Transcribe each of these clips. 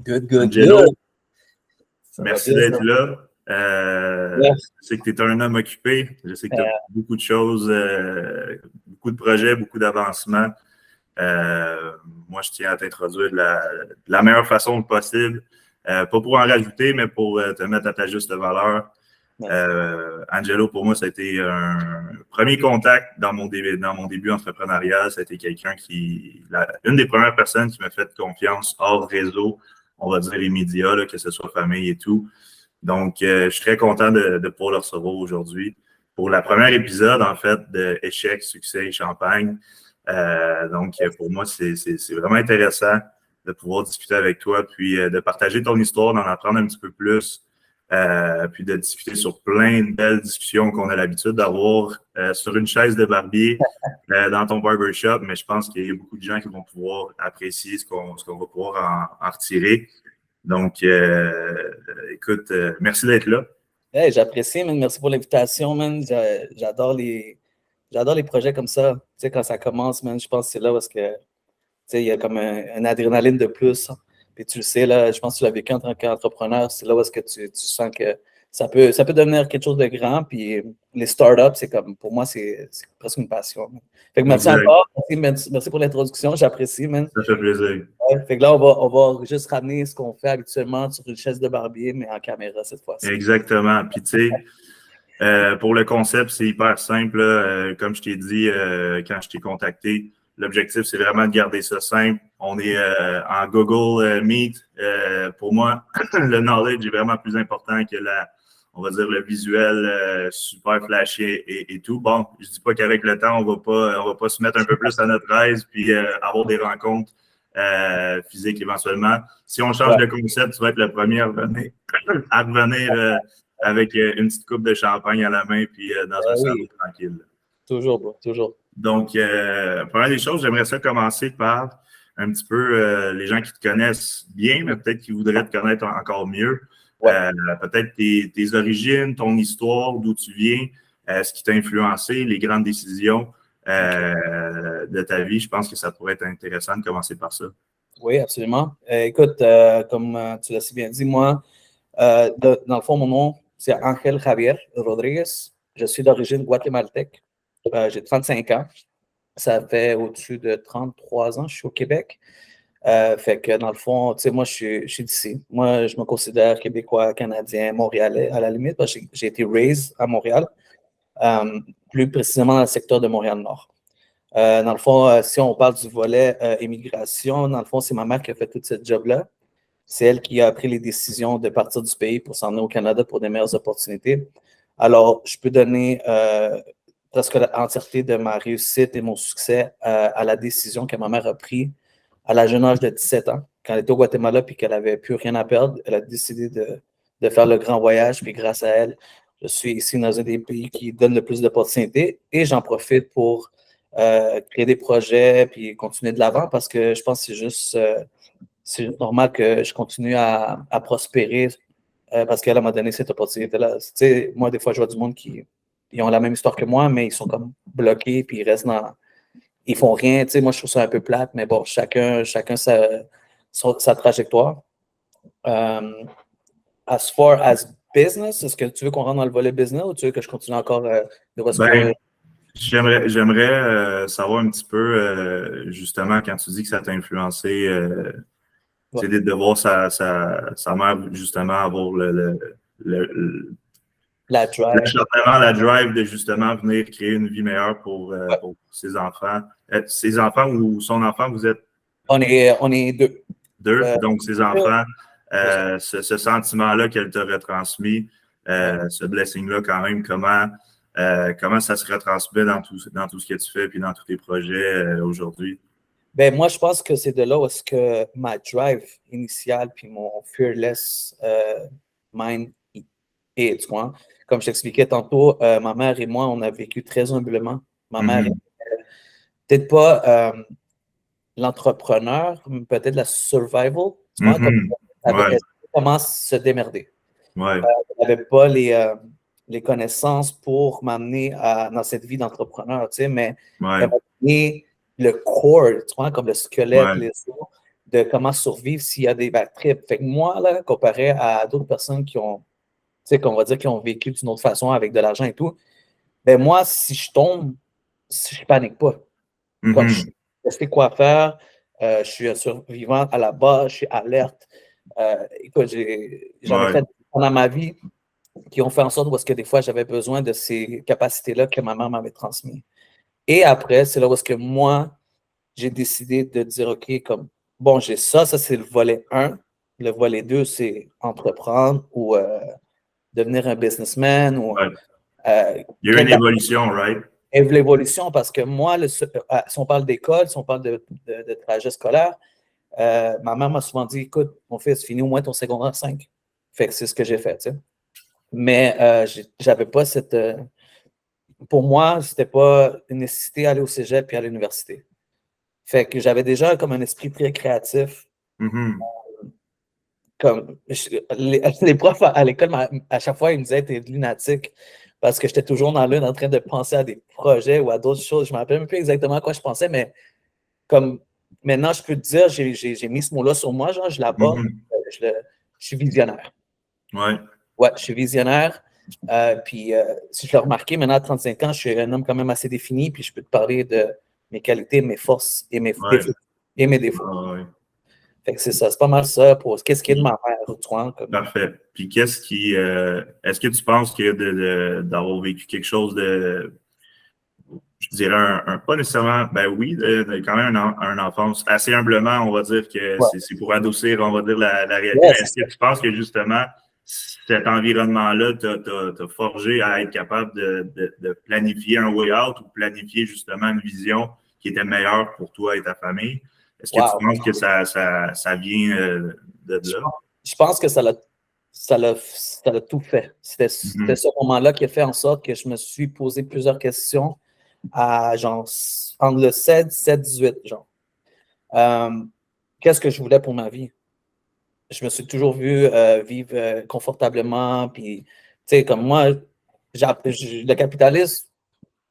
Good. Angelo, merci bien, d'être ça. là. Yeah. Je sais que tu es un homme occupé. Je sais que tu as beaucoup de choses, beaucoup de projets, beaucoup d'avancements. Moi, je tiens à t'introduire de la meilleure façon possible. Pas pour en rajouter, mais pour te mettre à ta juste valeur. Angelo, pour moi, ça a été un premier contact dans mon début entrepreneurial. Ça a été quelqu'un une des premières personnes qui m'a fait confiance hors réseau, on va dire les médias, là, que ce soit famille et tout. Donc, je suis très content de pouvoir le recevoir aujourd'hui pour le premier épisode, en fait, de Échecs, Succès et Champagne. Donc, pour moi, c'est vraiment intéressant de pouvoir discuter avec toi, puis de partager ton histoire, d'en apprendre un petit peu plus, puis de discuter sur plein de belles discussions qu'on a l'habitude d'avoir sur une chaise de barbier dans ton barbershop, mais je pense qu'il y a beaucoup de gens qui vont pouvoir apprécier ce qu'on va pouvoir en retirer. Donc, écoute, merci d'être là. Hey, j'apprécie, man. Merci pour l'invitation, man. J'adore les projets comme ça. Tu sais, quand ça commence, man, je pense que c'est là parce que, tu sais, il y a comme un adrénaline de plus. Puis tu le sais, là, je pense que tu l'as vécu en tant qu'entrepreneur. C'est là où est-ce que tu sens que ça peut devenir quelque chose de grand. Puis les startups, c'est comme, pour moi, c'est presque une passion, man. Fait que merci encore. Merci pour l'introduction. J'apprécie, man. Ça fait plaisir. Ouais, fait que là, on va juste ramener ce qu'on fait habituellement sur une chaise de barbier, mais en caméra cette fois-ci. Exactement. Puis, tu sais, pour le concept, c'est hyper simple. Comme je t'ai dit quand je t'ai contacté, l'objectif, c'est vraiment de garder ça simple. On est en Google Meet. Pour moi, le knowledge est vraiment plus important que on va dire, le visuel super flashy et tout. Bon, je dis pas qu'avec le temps, on va pas se mettre un peu plus à notre aise puis avoir des rencontres physiques éventuellement. Si on change de concept, tu vas être le premier à revenir avec une petite coupe de champagne à la main puis dans un salon tranquille. Toujours, bro, toujours. Donc, première des choses, j'aimerais ça commencer par un petit peu les gens qui te connaissent bien, mais peut-être qui voudraient te connaître encore mieux. Peut-être tes origines, ton histoire, d'où tu viens, ce qui t'a influencé, les grandes décisions de ta vie. Je pense que ça pourrait être intéressant de commencer par ça. Oui, absolument. Écoute, comme tu l'as si bien dit, moi, dans le fond, mon nom, c'est Ángel Javier Rodriguez. Je suis d'origine guatémaltèque. J'ai 35 ans. Ça fait au-dessus de 33 ans que je suis au Québec. Fait que dans le fond, tu sais, moi, je suis d'ici. Moi, je me considère québécois, canadien, montréalais à la limite, parce que j'ai été raised à Montréal, plus précisément dans le secteur de Montréal-Nord. Dans le fond, si on parle du volet immigration, dans le fond, c'est ma mère qui a fait toute cette job-là. C'est elle qui a pris les décisions de partir du pays pour s'en aller au Canada pour des meilleures opportunités. Alors, je peux donner presque l'entièreté de ma réussite et mon succès à la décision que ma mère a prise à la jeune âge de 17 ans. Quand elle était au Guatemala et qu'elle n'avait plus rien à perdre, elle a décidé de faire le grand voyage. Puis grâce à elle, je suis ici dans un des pays qui donne le plus d'opportunités et j'en profite pour créer des projets puis continuer de l'avant parce que je pense que c'est normal que je continue à prospérer parce qu'elle m'a donné cette opportunité-là. Tu sais, moi, des fois, je vois du monde qui ils ont la même histoire que moi, mais ils sont comme bloqués puis ils restent dans. Ils font rien. Tu sais, moi, je trouve ça un peu plate, mais bon, chacun sa trajectoire. As far as business, est-ce que tu veux qu'on rentre dans le volet business ou tu veux que je continue encore de voir ce que. J'aimerais savoir un petit peu, justement, quand tu dis que ça t'a influencé, c'est de voir sa mère, justement, avoir la drive. La drive de, justement, venir créer une vie meilleure pour ses enfants. Ses enfants ou son enfant, vous êtes? On est deux. Donc, ses enfants, ce sentiment-là qu'elle t'a retransmis, ce blessing-là, quand même, comment ça se retransmet dans tout ce que tu fais et dans tous tes projets aujourd'hui? Ben, moi, je pense que c'est de là où est-ce que ma drive initiale puis mon fearless mind est, tu vois. Comme je t'expliquais tantôt, ma mère et moi, on a vécu très humblement. Ma mère était peut-être pas l'entrepreneur, mais peut-être la survival, tu vois, elle comment se démerder. Elle n'avait pas les connaissances pour m'amener dans cette vie d'entrepreneur, tu sais, mais elle m'a donné le core, tu vois, comme le squelette, les os de comment survivre s'il y a des bad trips. Fait que moi, là, comparé à d'autres personnes qui ont, tu sais, qu'on va dire qui ont vécu d'une autre façon avec de l'argent et tout, ben moi, si je tombe, je panique pas. Comme je sais quoi faire, je suis un survivant à la base, je suis alerte. Écoute, j'en ai fait pendant ma vie qui ont fait en sorte parce que des fois, j'avais besoin de ces capacités-là que ma mère m'avait transmises. Et après, c'est là où est-ce que moi, j'ai décidé de dire, OK, comme, bon, j'ai ça c'est le volet 1. Le volet 2, c'est entreprendre ou devenir un businessman. Ou, Ouais. Il y a eu une évolution, right? Et l'évolution, parce que moi, si on parle d'école, si on parle de trajet scolaire, ma mère m'a souvent dit, écoute, mon fils, finis au moins ton secondaire 5. Fait que c'est ce que j'ai fait, tu sais. Mais j'avais pas cette... pour moi, c'était pas une nécessité d'aller au cégep puis à l'université. Fait que j'avais déjà comme un esprit très créatif. Comme les profs à l'école, à chaque fois, ils me disaient, t'es lunatique. Parce que j'étais toujours dans l'une en train de penser à des projets ou à d'autres choses. Je ne me rappelle même plus exactement à quoi je pensais, mais comme maintenant, je peux te dire, j'ai mis ce mot-là sur moi, genre, je l'aborde, je suis visionnaire. Ouais. Ouais, je suis visionnaire. Puis, si je l'ai remarqué, maintenant, à 35 ans, je suis un homme quand même assez défini, puis je peux te parler de mes qualités, mes forces et mes défauts. Et mes défauts. Ouais. Fait que c'est ça, c'est pas mal ça pour qu'est-ce qui est de ma mère, tu vois. Comme... Parfait. Puis qu'est-ce qui. Est-ce que tu penses que d'avoir vécu quelque chose de. Je dirais pas nécessairement. Ben oui, quand même un enfance. Assez humblement, on va dire que c'est pour adoucir, on va dire, la réalité. Mais est-ce que tu penses que justement, cet environnement-là t'a forgé à être capable de planifier un way out ou planifier justement une vision qui était meilleure pour toi et ta famille? Est-ce que tu penses que ça vient de là? Je pense que ça l'a tout fait. C'était ce moment-là qui a fait en sorte que je me suis posé plusieurs questions à genre entre le 17-18, genre. Qu'est-ce que je voulais pour ma vie? Je me suis toujours vu vivre confortablement, puis, tu sais, comme moi, le capitalisme,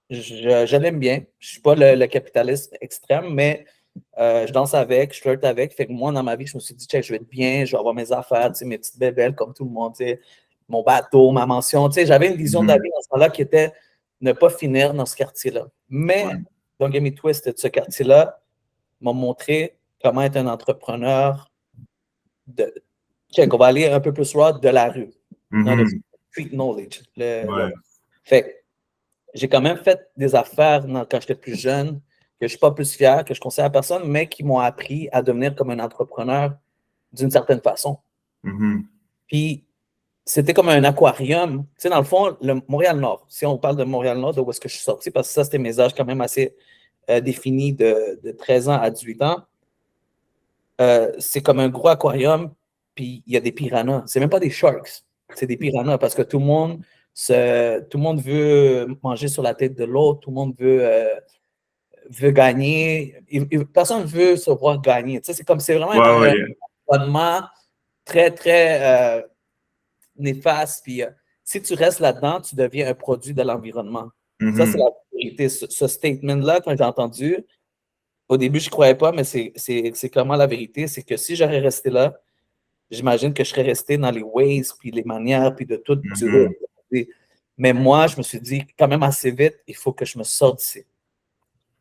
je l'aime bien. Je ne suis pas le capitaliste extrême, mais je danse avec, je flirte avec. Fait que moi, dans ma vie, je me suis dit, check, je vais être bien, je vais avoir mes affaires, mes petites bébelles comme tout le monde, mon bateau, ma mention. J'avais une vision de la vie dans ce temps-là qui était ne pas finir dans ce quartier-là. Mais, Don't Get Me Twisted, ce quartier-là m'a montré comment être un entrepreneur check, on va aller un peu plus raw de la rue. Dans le street knowledge. Fait j'ai quand même fait des affaires quand j'étais plus jeune, que je ne suis pas plus fier, que je conseille à personne, mais qui m'ont appris à devenir comme un entrepreneur d'une certaine façon. Puis, c'était comme un aquarium. Tu sais, dans le fond, le Montréal-Nord, si on parle de Montréal-Nord, de où est-ce que je suis sorti, parce que ça, c'était mes âges quand même assez définis de 13 ans à 18 ans, c'est comme un gros aquarium, puis il y a des piranhas. C'est même pas des sharks, c'est des piranhas, parce que tout le monde veut manger sur la tête de l'autre, tout le monde veut gagner. Personne ne veut se voir gagner. Tu sais, c'est vraiment un environnement très, très néfaste. Puis si tu restes là-dedans, tu deviens un produit de l'environnement. Ça, c'est la vérité. Ce statement-là, quand j'ai entendu, au début, je ne croyais pas, mais c'est clairement la vérité. C'est que si j'aurais resté là, j'imagine que je serais resté dans les ways, puis les manières, puis de tout. Mais moi, je me suis dit, quand même assez vite, il faut que je me sorte d'ici.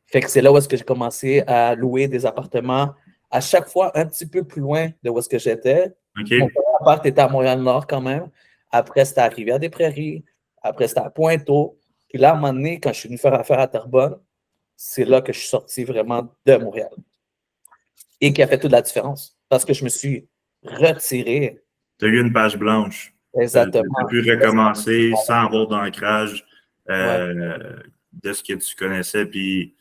Fait que c'est là où est-ce que j'ai commencé à louer des appartements, à chaque fois un petit peu plus loin de où est-ce que j'étais. Mon premier appart était à Montréal-Nord quand même. Après, c'était à Rivière-des-Prairies. Après, c'était à Pointeau. Puis là, à un moment donné, quand je suis venu faire affaire à Terrebonne, c'est là que je suis sorti vraiment de Montréal. Et qui a fait toute la différence. Parce que je me suis retiré. Tu as eu une page blanche. Exactement. Tu as pu recommencer sans avoir d'ancrage de ce que tu connaissais. Puis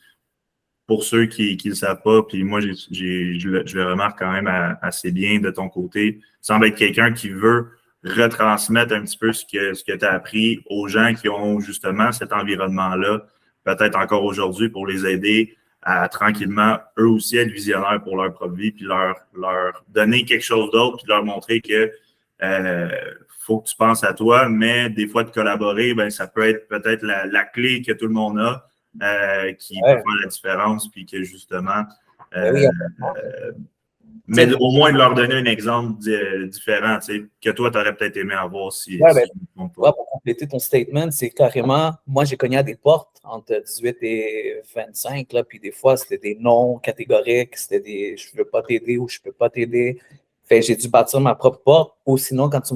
pour ceux qui ne le savent pas, puis moi, je le remarque quand même assez bien de ton côté. Tu sembles être quelqu'un qui veut retransmettre un petit peu ce que tu as appris aux gens qui ont justement cet environnement-là, peut-être encore aujourd'hui, pour les aider à tranquillement, eux aussi, être visionnaires pour leur propre vie, puis leur donner quelque chose d'autre, puis leur montrer que faut que tu penses à toi, mais des fois, de collaborer, ben, ça peut être peut-être la clé que tout le monde a. Qui peut faire la différence, puis que justement. Mais au moins de leur donner un exemple différent, que toi, tu aurais peut-être aimé avoir si je ne me trompe pas. pas. Pour compléter ton statement, c'est carrément, moi, j'ai cogné à des portes entre 18 et 25, là, puis des fois, c'était des noms catégoriques, c'était des « je ne veux pas t'aider » ou « je ne peux pas t'aider ». Fait j'ai dû bâtir ma propre porte, ou sinon, quand tu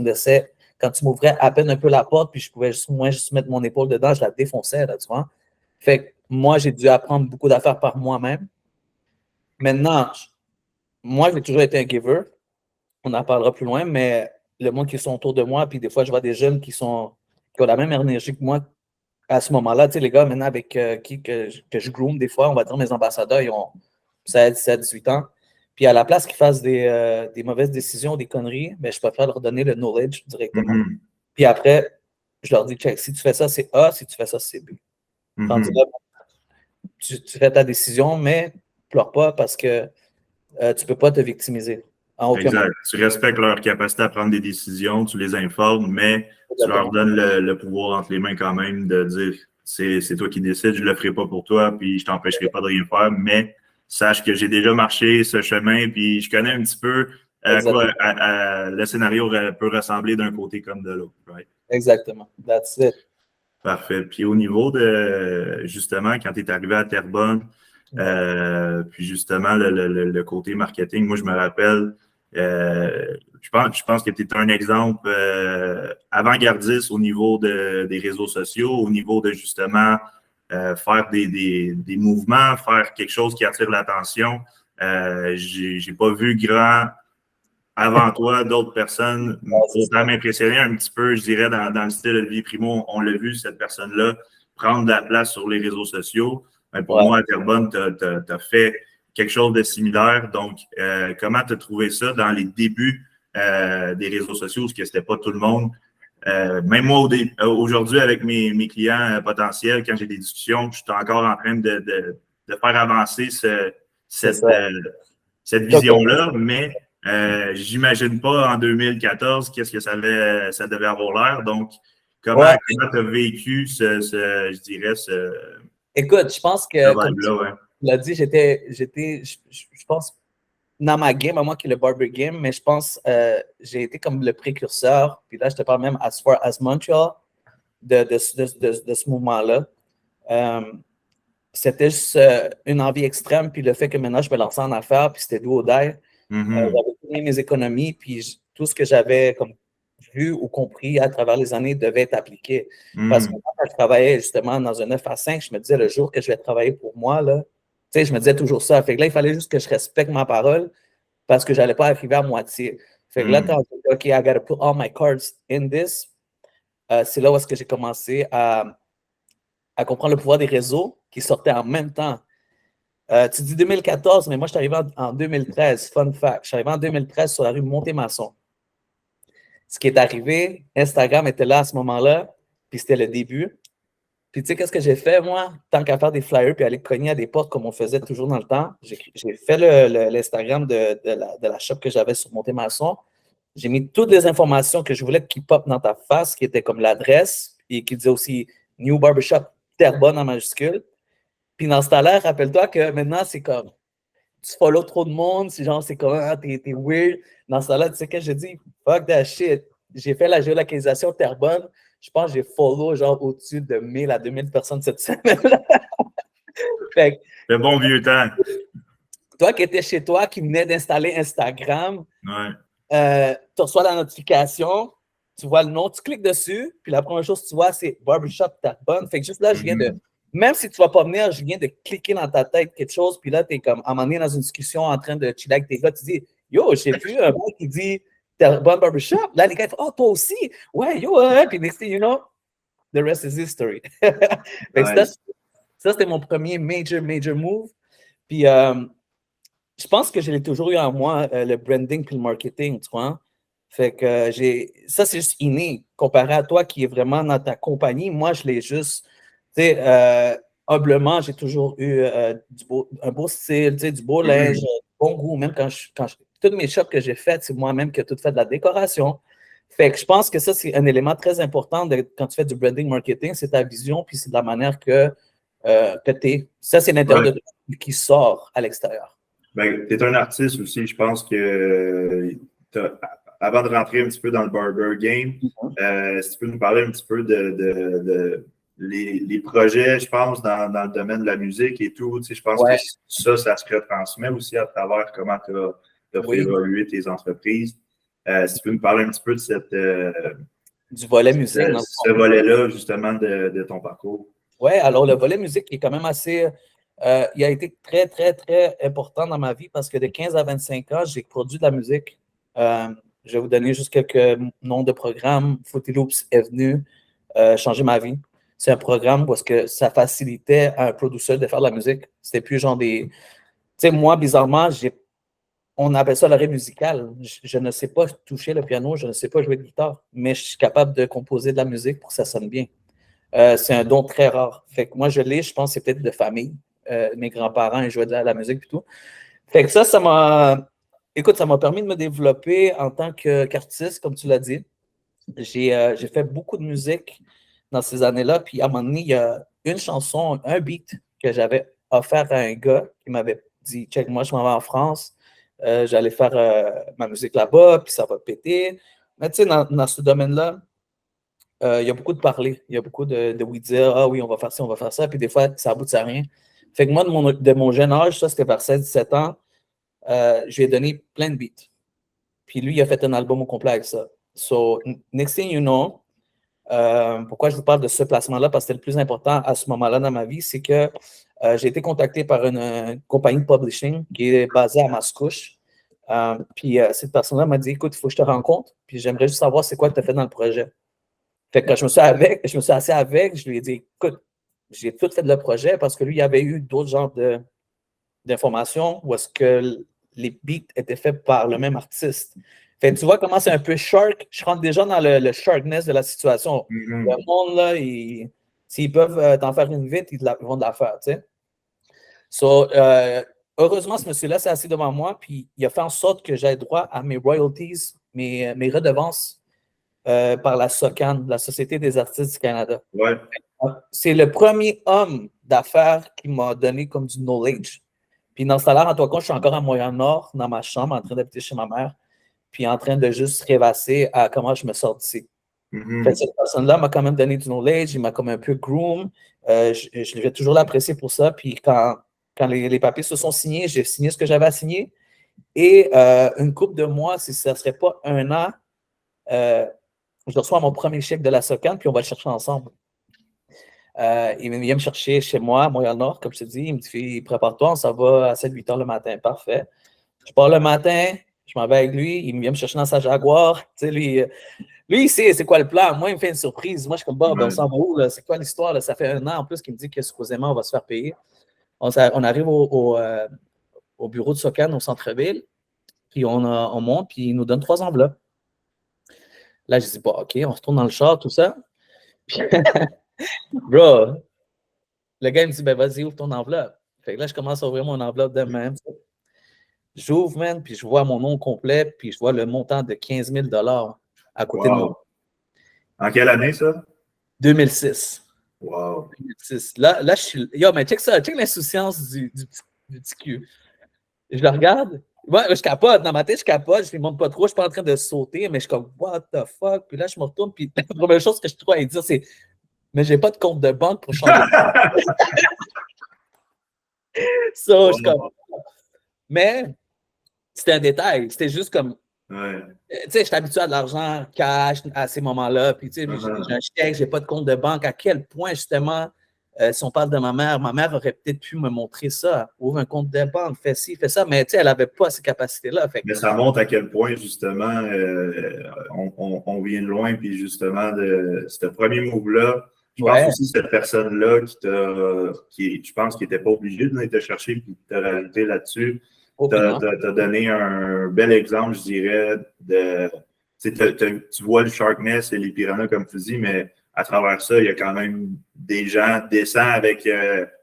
m'ouvrais à peine un peu la porte, puis je pouvais juste mettre mon épaule dedans, je la défonçais, là, tu vois. Fait que moi, j'ai dû apprendre beaucoup d'affaires par moi-même. Maintenant, moi, j'ai toujours été un giver. On en parlera plus loin, mais le monde qui sont autour de moi, puis des fois, je vois des jeunes qui ont la même énergie que moi à ce moment-là. Tu sais, les gars, maintenant, avec que je groom des fois, on va dire mes ambassadeurs, ils ont 16, 17, 18 ans. Puis à la place qu'ils fassent des mauvaises décisions, des conneries, mais je préfère leur donner le knowledge directement. Puis après, je leur dis, check, si tu fais ça, c'est A, si tu fais ça, c'est B. Tandis là, tu fais ta décision, mais pleure pas parce que tu ne peux pas te victimiser. Exact. Tu respectes leur capacité à prendre des décisions, tu les informes, mais tu leur donnes le pouvoir entre les mains quand même de dire c'est toi qui décides, je ne le ferai pas pour toi, puis je t'empêcherai pas de rien faire, mais sache que j'ai déjà marché ce chemin, puis je connais un petit peu à quoi le scénario peut ressembler d'un côté comme de l'autre. Right? Exactement. That's it. Parfait. Puis au niveau de, justement, quand tu es arrivé à Terrebonne, puis justement, le côté marketing, moi, je me rappelle, je pense que tu es un exemple avant-gardiste au niveau des réseaux sociaux, au niveau de justement faire des mouvements, faire quelque chose qui attire l'attention. J'ai pas vu grand avant toi, d'autres personnes autant m'impressionner un petit peu, je dirais, dans le style Olivier Primo. On l'a vu, cette personne-là, prendre de la place sur les réseaux sociaux. Mais pour moi, à Terrebonne, tu as fait quelque chose de similaire. Donc, comment tu as trouvé ça dans les débuts des réseaux sociaux, parce que c'était pas tout le monde? Même moi, aujourd'hui, avec mes clients potentiels, quand j'ai des discussions, je suis encore en train de faire avancer cette vision-là, mais j'imagine pas en 2014 qu'est-ce que ça devait avoir l'air. Donc, comment tu as vécu je dirais, Écoute, je pense que, comme tu ouais. l'as dit, je pense, dans ma game, à moi qui est le barber game, mais je pense j'ai été comme le précurseur, puis là, je te parle même as far as Montreal, de ce mouvement-là. C'était juste une envie extrême, puis le fait que maintenant, je me lançais en affaires, puis c'était do or die. J'avais tourné mes économies, puis tout ce que j'avais comme vu ou compris à travers les années devait être appliqué. Parce que quand je travaillais justement dans un 9 à 5, je me disais le jour que je vais travailler pour moi, là, tu sais, je me disais toujours ça. Fait que là, il fallait juste que je respecte ma parole parce que je n'allais pas arriver à moitié. Fait que là, quand j'ai dit, OK, I gotta put all my cards in this, c'est là où est-ce que j'ai commencé à comprendre le pouvoir des réseaux qui sortaient en même temps. Tu dis 2014, mais moi, je suis arrivé en 2013. Fun fact. Je suis arrivé en 2013 sur la rue Montémasson. Ce qui est arrivé, Instagram était là à ce moment-là, puis c'était le début. Puis tu sais, qu'est-ce que j'ai fait, moi? Tant qu'à faire des flyers puis aller cogner à des portes comme on faisait toujours dans le temps, j'ai fait l'Instagram de la shop que j'avais sur Montémasson. J'ai mis toutes les informations que je voulais qui pop dans ta face, qui étaient comme l'adresse, et qui disait aussi New Barbershop Terrebonne en majuscule. Puis dans ce temps-là, rappelle-toi que maintenant, c'est comme tu follow trop de monde, c'est comme t'es weird. Dans ce temps-là, tu sais que j'ai dit fuck that shit. J'ai fait la géolocalisation Terrebonne. Je pense que j'ai follow genre au-dessus de 1000 à 2000 personnes cette semaine-là. Le bon vieux temps. Toi qui étais chez toi, qui venais d'installer Instagram, tu reçois la notification, tu vois le nom, tu cliques dessus, puis la première chose que tu vois, c'est Barbershop Terrebonne. Fait que juste là, je viens de. Même si tu ne vas pas venir, je viens de cliquer dans ta tête quelque chose, puis là, tu es comme à un moment donné dans une discussion en train de chiller avec tes gars, tu dis yo, j'ai vu un mec qui dit Terrebonne Barbershop. Là, les gars, ils font oh, toi aussi? Ouais, yo, puis next thing you know, the rest is history. Ça, c'était mon premier major move. Puis, je pense que je l'ai toujours eu en moi, le branding puis le marketing, tu vois. Fait que ça, c'est juste inné. Comparé à toi qui est vraiment dans ta compagnie, moi, je l'ai juste, tu sais, humblement, j'ai toujours eu un beau style, tu sais, du beau linge, du bon goût. Même toutes mes shops que j'ai faites, c'est moi-même qui ai tout fait de la décoration. Fait que je pense que ça, c'est un élément très important quand tu fais du branding marketing, c'est ta vision, puis c'est de la manière que tu es. Ça, c'est l'intérieur de toi qui sort à l'extérieur. Ben, tu es un artiste aussi. Je pense que avant de rentrer un petit peu dans le barber game, si tu peux nous parler un petit peu de les projets, je pense, dans le domaine de la musique et tout. Tu sais, je pense que ça se retransmet aussi à travers comment tu as fait évoluer tes entreprises. Si tu peux nous parler un petit peu de du volet musique. Ce volet-là, justement, de ton parcours. Oui, alors le volet musique est quand même assez. Il a été très, très, très important dans ma vie parce que de 15 à 25 ans, j'ai produit de la musique. Je vais vous donner juste quelques noms de programmes. Fruity Loops est venu changer ma vie. C'est un programme parce que ça facilitait à un producteur de faire de la musique. C'était plus genre des. Tu sais, moi, bizarrement, on appelle ça l'oreille musicale. Je ne sais pas toucher le piano, je ne sais pas jouer de guitare, mais je suis capable de composer de la musique pour que ça sonne bien. C'est un don très rare. Fait que moi, je pense que c'est peut-être de famille. Mes grands-parents, ils jouaient de la musique et tout. Fait que ça m'a. Écoute, ça m'a permis de me développer en tant qu'artiste, comme tu l'as dit. J'ai fait beaucoup de musique dans ces années-là. Puis à un moment donné, il y a une chanson, un beat que j'avais offert à un gars qui m'avait dit check, moi, je m'en vais en France. J'allais faire ma musique là-bas, puis ça va péter. Mais tu sais, dans ce domaine-là, il y a beaucoup de parler. Il y a beaucoup de oui dire ah oui, on va faire ça, on va faire ça. Puis des fois, ça aboutit à rien. Fait que moi, de mon jeune âge, ça, c'était vers 16-17 ans, je lui ai donné plein de beats. Puis lui, il a fait un album au complet avec ça. So, next thing you know, pourquoi je vous parle de ce placement-là, parce que c'était le plus important à ce moment-là dans ma vie, c'est que j'ai été contacté par une compagnie de publishing qui est basée à Mascouche. Puis cette personne-là m'a dit écoute, il faut que je te rencontre, puis j'aimerais juste savoir c'est quoi que tu as fait dans le projet. Fait que quand je me suis assis avec, je lui ai dit écoute, j'ai tout fait de le projet parce que lui, il y avait eu d'autres genres d'informations où est-ce que les beats étaient faits par le même artiste. Fait que tu vois comment c'est un peu shark. Je rentre déjà dans le sharkness de la situation. Le monde, là, s'ils peuvent t'en faire une vite, ils vont de la faire, tu sais. So, heureusement, ce monsieur-là s'est assis devant moi, puis il a fait en sorte que j'aie droit à mes royalties, mes redevances par la SOCAN, la Société des artistes du Canada. Ouais. C'est le premier homme d'affaires qui m'a donné comme du knowledge. Puis dans ce temps-là, en tout cas, je suis encore à Montréal-Nord, dans ma chambre, en train d'habiter chez ma mère, puis en train de juste rêvasser à comment je me sors d'ici. Cette personne-là m'a quand même donné du knowledge, il m'a comme un peu groom. Je vais toujours l'apprécier pour ça. Puis quand les papiers se sont signés, j'ai signé ce que j'avais à signer. Et une couple de mois, si ça ne serait pas un an, je reçois mon premier chèque de la SOCAN, puis on va le chercher ensemble. Il vient me chercher chez moi, à Montréal-Nord, comme je te dis. Il me dit prépare-toi, on s'en va à 7-8 heures le matin. Parfait. Je pars le matin, je m'en vais avec lui. Il vient me chercher dans sa Jaguar. Tu sais, lui, il sait c'est quoi le plan. Moi, il me fait une surprise. Moi, je suis comme Bob, on s'en va où? C'est quoi l'histoire? Là? Ça fait un an en plus qu'il me dit que supposément on va se faire payer. On arrive au bureau de SOCAN au centre-ville, puis on monte, puis il nous donne 3 enveloppes. Là, je dis, bon, OK, on retourne dans le char, tout ça. Puis, bro, le gars, il me dit, ben vas-y, ouvre ton enveloppe. Fait que là, je commence à ouvrir mon enveloppe de même. J'ouvre, man, puis je vois mon nom complet, puis je vois le montant de 15 000 à côté de moi. En quelle année, ça? 2006. Wow. 2006. Là, je suis... Yo, mais check ça, check l'insouciance du petit cul. Je le regarde. Ouais, je capote. Dans ma tête, je capote. Je ne montre pas trop. Je ne suis pas en train de sauter, mais je suis comme, what the fuck? Puis là, je me retourne. Puis la première chose que je trouve à dire, c'est, mais j'ai pas de compte de banque pour changer. So, je suis comme... Mais c'était un détail. C'était juste comme. Ouais. Tu sais, je suis habitué à de l'argent cash à ces moments-là. Puis, tu sais, j'ai un chèque, j'ai pas de compte de banque. À quel point, justement, si on parle de ma mère aurait peut-être pu me montrer ça. Ouvre un compte de banque, fais ci, fais ça. Mais, tu sais, elle n'avait pas ces capacités-là. Mais ça montre à quel point, justement, on vient de loin. Puis, justement, de ce premier move-là, je pense aussi cette personne-là qui je pense, qui n'était pas obligée de venir te chercher puis de te rajouter là-dessus. T'as donné un bel exemple, je dirais, de. Tu vois le Sharkness et les piranhas, comme tu dis, mais à travers ça, il y a quand même des gens décents avec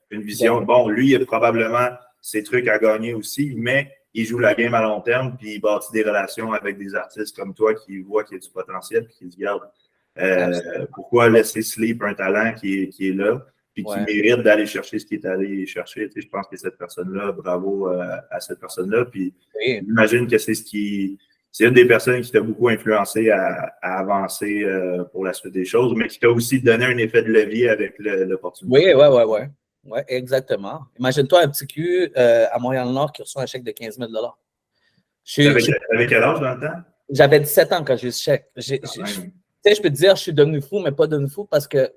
une vision. Bon, lui, il a probablement ses trucs à gagner aussi, mais il joue la game à long terme, puis il bâtit des relations avec des artistes comme toi qui voient qu'il y a du potentiel, puis qui se gardent. Pourquoi laisser sleep un talent qui est là? puis qui Ouais. mérite d'aller chercher ce qu'il est allé chercher. Je pense que cette personne-là, bravo à cette personne-là. Puis Oui. j'imagine que c'est une des personnes qui t'a beaucoup influencé à avancer pour la suite des choses, mais qui t'a aussi donné un effet de levier avec l'opportunité. Oui. Ouais, exactement. Imagine-toi un petit cul à Montréal-Nord qui reçoit un chèque de 15 000 T'avais quel âge dans le temps? J'avais 17 ans quand j'ai eu ce chèque. Je peux te dire, je suis devenu fou, mais pas devenu fou parce que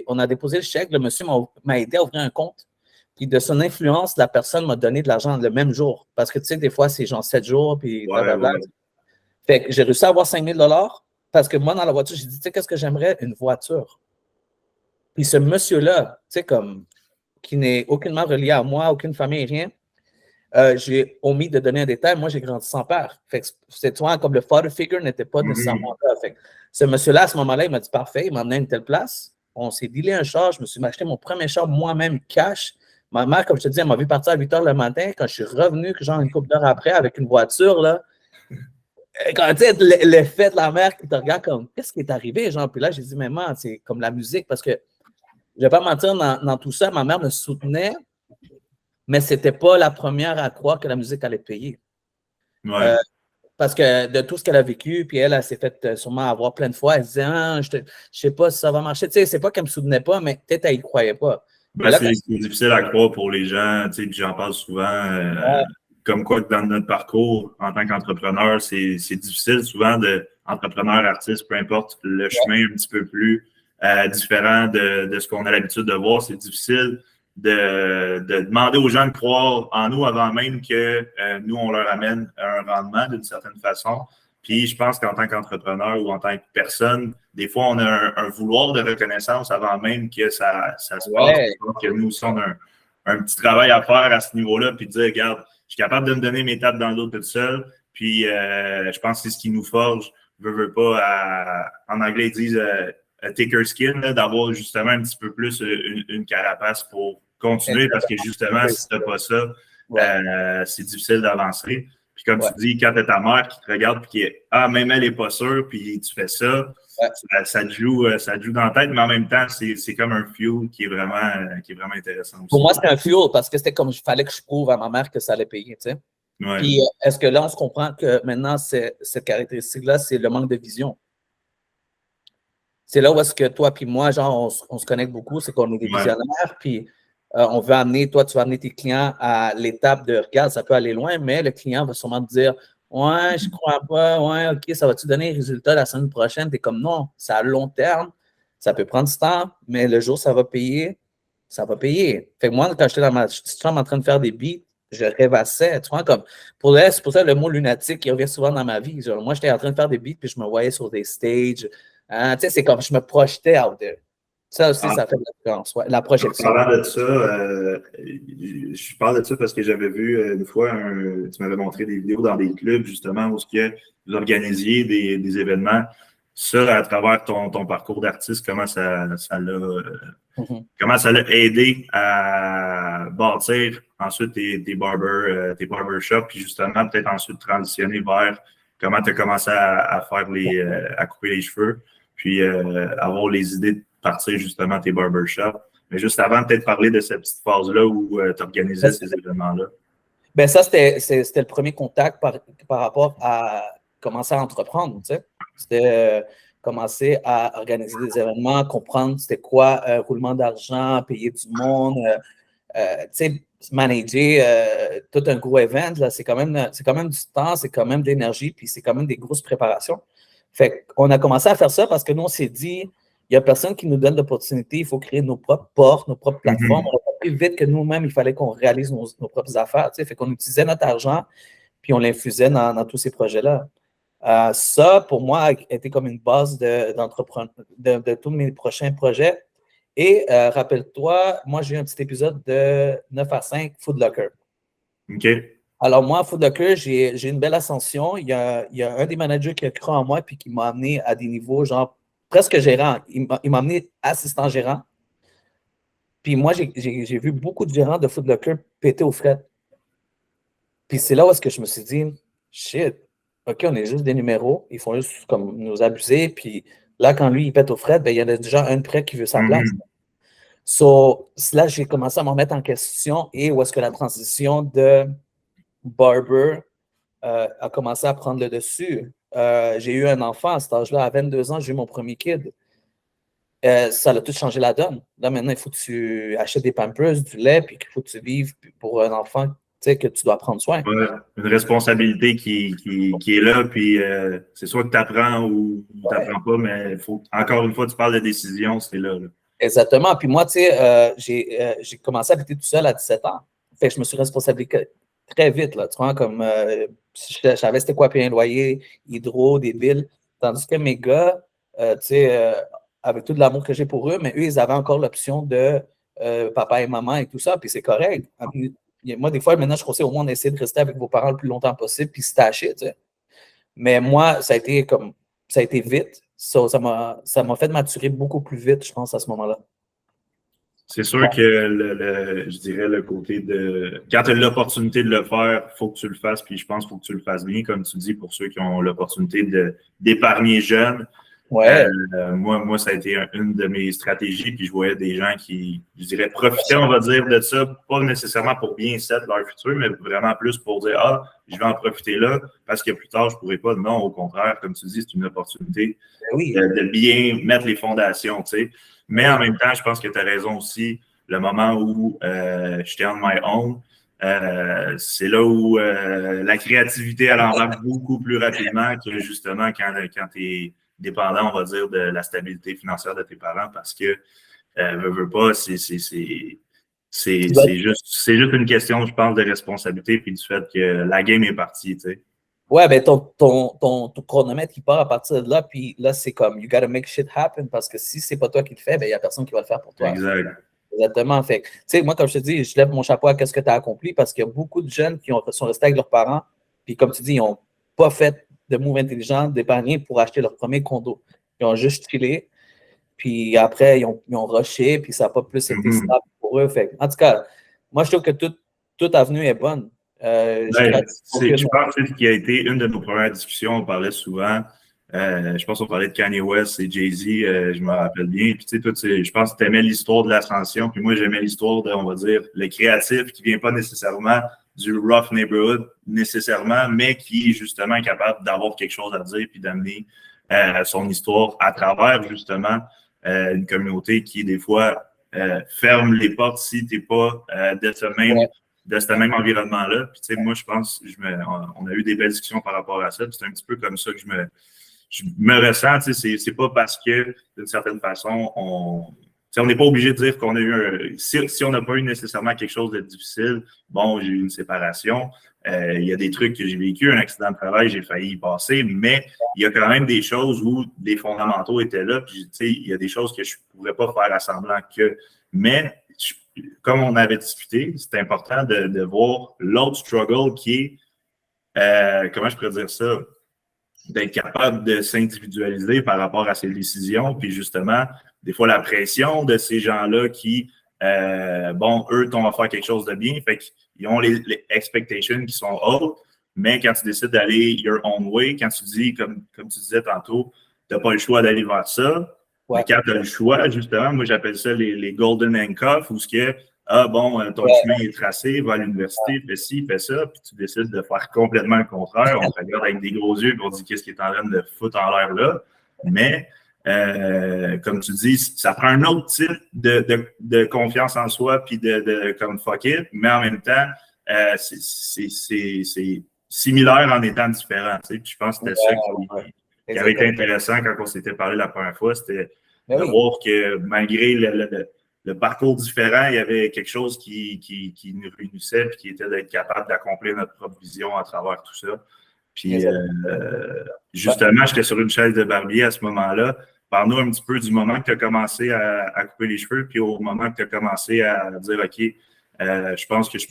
on a déposé le chèque. Le monsieur m'a aidé à ouvrir un compte. Puis de son influence, la personne m'a donné de l'argent le même jour. Parce que tu sais, des fois, c'est genre 7 jours, puis blablabla. Ouais. Fait que j'ai réussi à avoir 5 000 parce que moi, dans la voiture, j'ai dit, tu sais, qu'est-ce que j'aimerais? Une voiture. Puis ce monsieur-là, tu sais, comme, qui n'est aucunement relié à moi, aucune famille, rien, j'ai omis de donner un détail. Moi, j'ai grandi sans père. Fait que c'est toi, comme le father figure n'était pas nécessairement là. Fait que ce monsieur-là, à ce moment-là, il m'a dit parfait, il m'a amené à une telle place. On s'est dealé un char. Je me suis acheté mon premier char moi-même cash. Ma mère, comme je te dis, elle m'a vu partir à 8 h le matin. Quand je suis revenu, genre une couple d'heures après, avec une voiture, là, quand tu sais, l'effet de la mère qui te regarde comme qu'est-ce qui est arrivé, genre. Puis là, j'ai dit, maman, c'est comme la musique, parce que je ne vais pas mentir, dans tout ça, ma mère me soutenait, mais ce n'était pas la première à croire que la musique allait payer. Ouais. Parce que de tout ce qu'elle a vécu, puis elle s'est fait sûrement avoir plein de fois, elle se disait, ah, je ne sais pas si ça va marcher. Tu sais, c'est pas qu'elle ne me soutenait pas, mais peut-être qu'elle n'y croyait pas. Ben, c'est difficile à croire pour les gens, tu sais, puis j'en parle souvent, comme quoi que dans notre parcours en tant qu'entrepreneur, c'est difficile souvent entrepreneur, artiste, peu importe, le chemin un petit peu plus différent de ce qu'on a l'habitude de voir, c'est difficile de demander aux gens de croire en nous avant même que nous, on leur amène un rendement d'une certaine façon. Puis je pense qu'en tant qu'entrepreneur ou en tant que personne, des fois, on a un vouloir de reconnaissance avant même que ça se passe. Je pense que nous aussi, on a un petit travail à faire à ce niveau-là, puis de dire, regarde, je suis capable de me donner mes tapes dans le dos toute seule, puis je pense que c'est ce qui nous forge, veut pas, en anglais, ils disent thicker skin, d'avoir justement un petit peu plus une carapace pour continuer, parce que justement, si tu n'as pas ça, c'est difficile d'avancer. Puis comme tu dis, quand tu as ta mère qui te regarde, puis qui est même elle n'est pas sûre, puis tu fais ça, ça te joue dans la tête, mais en même temps, c'est comme un fuel qui est vraiment intéressant aussi. Pour moi, c'était un fuel parce que c'était comme il fallait que je prouve à ma mère que ça allait payer, tu sais. Ouais. Puis est-ce que là, on se comprend que maintenant, cette caractéristique-là, c'est le manque de vision? C'est là où est-ce que toi puis moi, genre, on se connecte beaucoup, c'est qu'on est des visionnaires, puis on veut amener, toi, tu vas amener tes clients à l'étape de regarde, ça peut aller loin, mais le client va sûrement te dire ouais, je crois pas, ouais, OK, ça va-tu donner un résultat la semaine prochaine? Tu es comme non, c'est à long terme, ça peut prendre du temps, mais le jour où ça va payer, ça va payer. Fait que moi, quand j'étais dans ma chambre en train de faire des beats, je rêvassais, tu vois, comme c'est pour ça le mot lunatique qui revient souvent dans ma vie. Genre, moi, j'étais en train de faire des beats, puis je me voyais sur des stages. Hein, tu sais, c'est comme je me projetais out there. Ça aussi, ça fait de la différence. Ouais, la projection. En parlant de ça, je parle de ça parce que j'avais vu une fois, tu m'avais montré des vidéos dans des clubs, justement, où vous organisiez des événements. Ça, à travers ton parcours d'artiste, comment ça l'a aidé à bâtir ensuite tes barbershops, puis justement, peut-être ensuite transitionner vers comment tu as commencé à faire à couper les cheveux, puis avoir les idées de partir justement tes barbershops. Mais juste avant, peut-être parler de cette petite phase-là où tu organisais ces événements-là. Ben ça, c'était le premier contact par rapport à commencer à entreprendre, tu sais. C'était commencer à organiser des événements, comprendre c'était quoi roulement d'argent, payer du monde, tu sais, manager tout un gros event, là, c'est quand même du temps, c'est quand même de l'énergie, puis c'est quand même des grosses préparations. Fait qu'on a commencé à faire ça parce que nous, on s'est dit, il n'y a personne qui nous donne l'opportunité, il faut créer nos propres portes, nos propres plateformes. On a compris vite que nous-mêmes, il fallait qu'on réalise nos propres affaires. Tu sais, fait qu'on utilisait notre argent, puis on l'infusait dans tous ces projets-là. Ça, pour moi, a été comme une base de tous mes prochains projets. Et rappelle-toi, moi, j'ai eu un petit épisode de 9 à 5 Food Locker. OK. Alors, moi, à Food Locker, j'ai une belle ascension. Il y a un des managers qui a cru en moi puis qui m'a amené à des niveaux, genre, presque gérant. Il m'a amené assistant gérant. Puis moi, j'ai vu beaucoup de gérants de Food Locker péter aux frettes. Puis c'est là où est-ce que je me suis dit, shit, OK, on est juste des numéros. Ils font juste comme nous abuser. Puis là, quand lui, il pète aux frettes, ben, il y en a déjà un de près qui veut sa place. Là, j'ai commencé à me remettre en question et où est-ce que la transition de barber a commencé à prendre le dessus. J'ai eu un enfant à cet âge-là, à 22 ans, j'ai eu mon premier kid. Ça a tout changé la donne. Là, maintenant, il faut que tu achètes des Pampers, du lait, puis qu'il faut que tu vives pour un enfant que tu dois prendre soin. Ouais, une responsabilité qui est là, puis c'est soit que tu apprends ou tu n'apprends pas, mais encore une fois, tu parles de décision, c'est là. Exactement. Puis moi, tu sais, j'ai commencé à habiter tout seul à 17 ans. Fait que je me suis responsabilisé très vite, là, tu vois, comme je savais c'était quoi payer un loyer, hydro, des billes. Tandis que mes gars, tu sais, avec tout l'amour que j'ai pour eux, mais eux, ils avaient encore l'option de papa et maman et tout ça, puis c'est correct. Moi, des fois, maintenant, je conseille au moins d'essayer de rester avec vos parents le plus longtemps possible, puis se tâcher, tu sais. Mais moi, ça a été vite. Ça m'a fait maturer beaucoup plus vite, je pense, à ce moment-là. C'est sûr que je dirais le côté de quand tu as l'opportunité de le faire, il faut que tu le fasses, puis je pense qu'il faut que tu le fasses bien, comme tu dis, pour ceux qui ont l'opportunité d'épargner jeune. Ouais. Moi, ça a été une de mes stratégies, puis je voyais des gens qui, je dirais, profitaient, on va dire, de ça, pas nécessairement pour bien set leur futur, mais vraiment plus pour dire, ah, je vais en profiter là, parce que plus tard, je ne pourrai pas. Non, au contraire, comme tu dis, c'est une opportunité de bien mettre les fondations, tu sais. Mais en même temps, je pense que tu as raison aussi, le moment où j'étais on my own, c'est là où la créativité, elle embarque beaucoup plus rapidement que justement quand tu es dépendant, on va dire, de la stabilité financière de tes parents parce que, veux pas, c'est juste une question, je pense, de responsabilité puis du fait que la game est partie, tu sais. Ouais, ben ton chronomètre, il part à partir de là, puis là, c'est comme, you gotta make shit happen, parce que si c'est pas toi qui le fais, ben, il n'y a personne qui va le faire pour toi. Exact. Exactement. Fait tu sais, moi, comme je te dis, je lève mon chapeau à ce que tu as accompli, parce qu'il y a beaucoup de jeunes qui sont restés avec leurs parents, puis comme tu dis, ils n'ont pas fait de move intelligent, d'épargner pour acheter leur premier condo. Ils ont juste chillé, puis après, ils ont rushé, puis ça n'a pas plus été stable pour eux. Fait en tout cas, moi, je trouve que toute avenue est bonne. Je pense que ce qui a été une de nos premières discussions, on parlait souvent, je pense qu'on parlait de Kanye West et Jay-Z, je me rappelle bien. Puis tu sais, toi, je pense que tu aimais l'histoire de l'ascension, puis moi, j'aimais l'histoire de, on va dire, le créatif qui vient pas nécessairement du rough neighborhood nécessairement, mais qui justement est capable d'avoir quelque chose à dire puis d'amener son histoire à travers justement une communauté qui, des fois, ferme les portes si tu n'es pas de ce même environnement-là. Puis, tu sais, moi, je pense, on a eu des belles discussions par rapport à ça. C'est un petit peu comme ça que je me ressens. Tu sais, c'est pas parce que, d'une certaine façon, on n'est pas obligé de dire qu'on a eu si on n'a pas eu nécessairement quelque chose de difficile, bon, j'ai eu une séparation. Il y a des trucs que j'ai vécu, un accident de travail, j'ai failli y passer, mais il y a quand même des choses où des fondamentaux étaient là. Puis, tu sais, il y a des choses que je ne pourrais pas faire à semblant que. Mais comme on avait discuté, c'est important de voir l'autre struggle qui est, comment je pourrais dire ça, d'être capable de s'individualiser par rapport à ses décisions, puis justement, des fois, la pression de ces gens-là qui, bon, eux, t'ont à faire quelque chose de bien, fait qu'ils ont les expectations qui sont hautes, mais quand tu décides d'aller your own way, quand tu dis, comme tu disais tantôt, tu n'as pas le choix d'aller vers ça, mais quand tu as le choix, justement, moi j'appelle ça les golden handcuffs, où ce que, ah bon, ton chemin est tracé, va à l'université, fais ci, fais ça, puis tu décides de faire complètement le contraire. On te regarde avec des gros yeux et on dit qu'est-ce qui est en train de foutre en l'air là. Mais, comme tu dis, ça prend un autre type de confiance en soi, puis comme fuck it, mais en même temps, c'est similaire en étant différent. Tu sais. Puis je pense que c'était ça qui avait été intéressant quand on s'était parlé la première fois, c'était de voir que malgré le parcours différent, il y avait quelque chose qui nous réunissait et qui était d'être capable d'accomplir notre propre vision à travers tout ça. Puis justement, j'étais sur une chaise de barbier à ce moment-là. Parle-nous un petit peu du moment que tu as commencé à couper les cheveux, puis au moment que tu as commencé à dire OK, je pense que je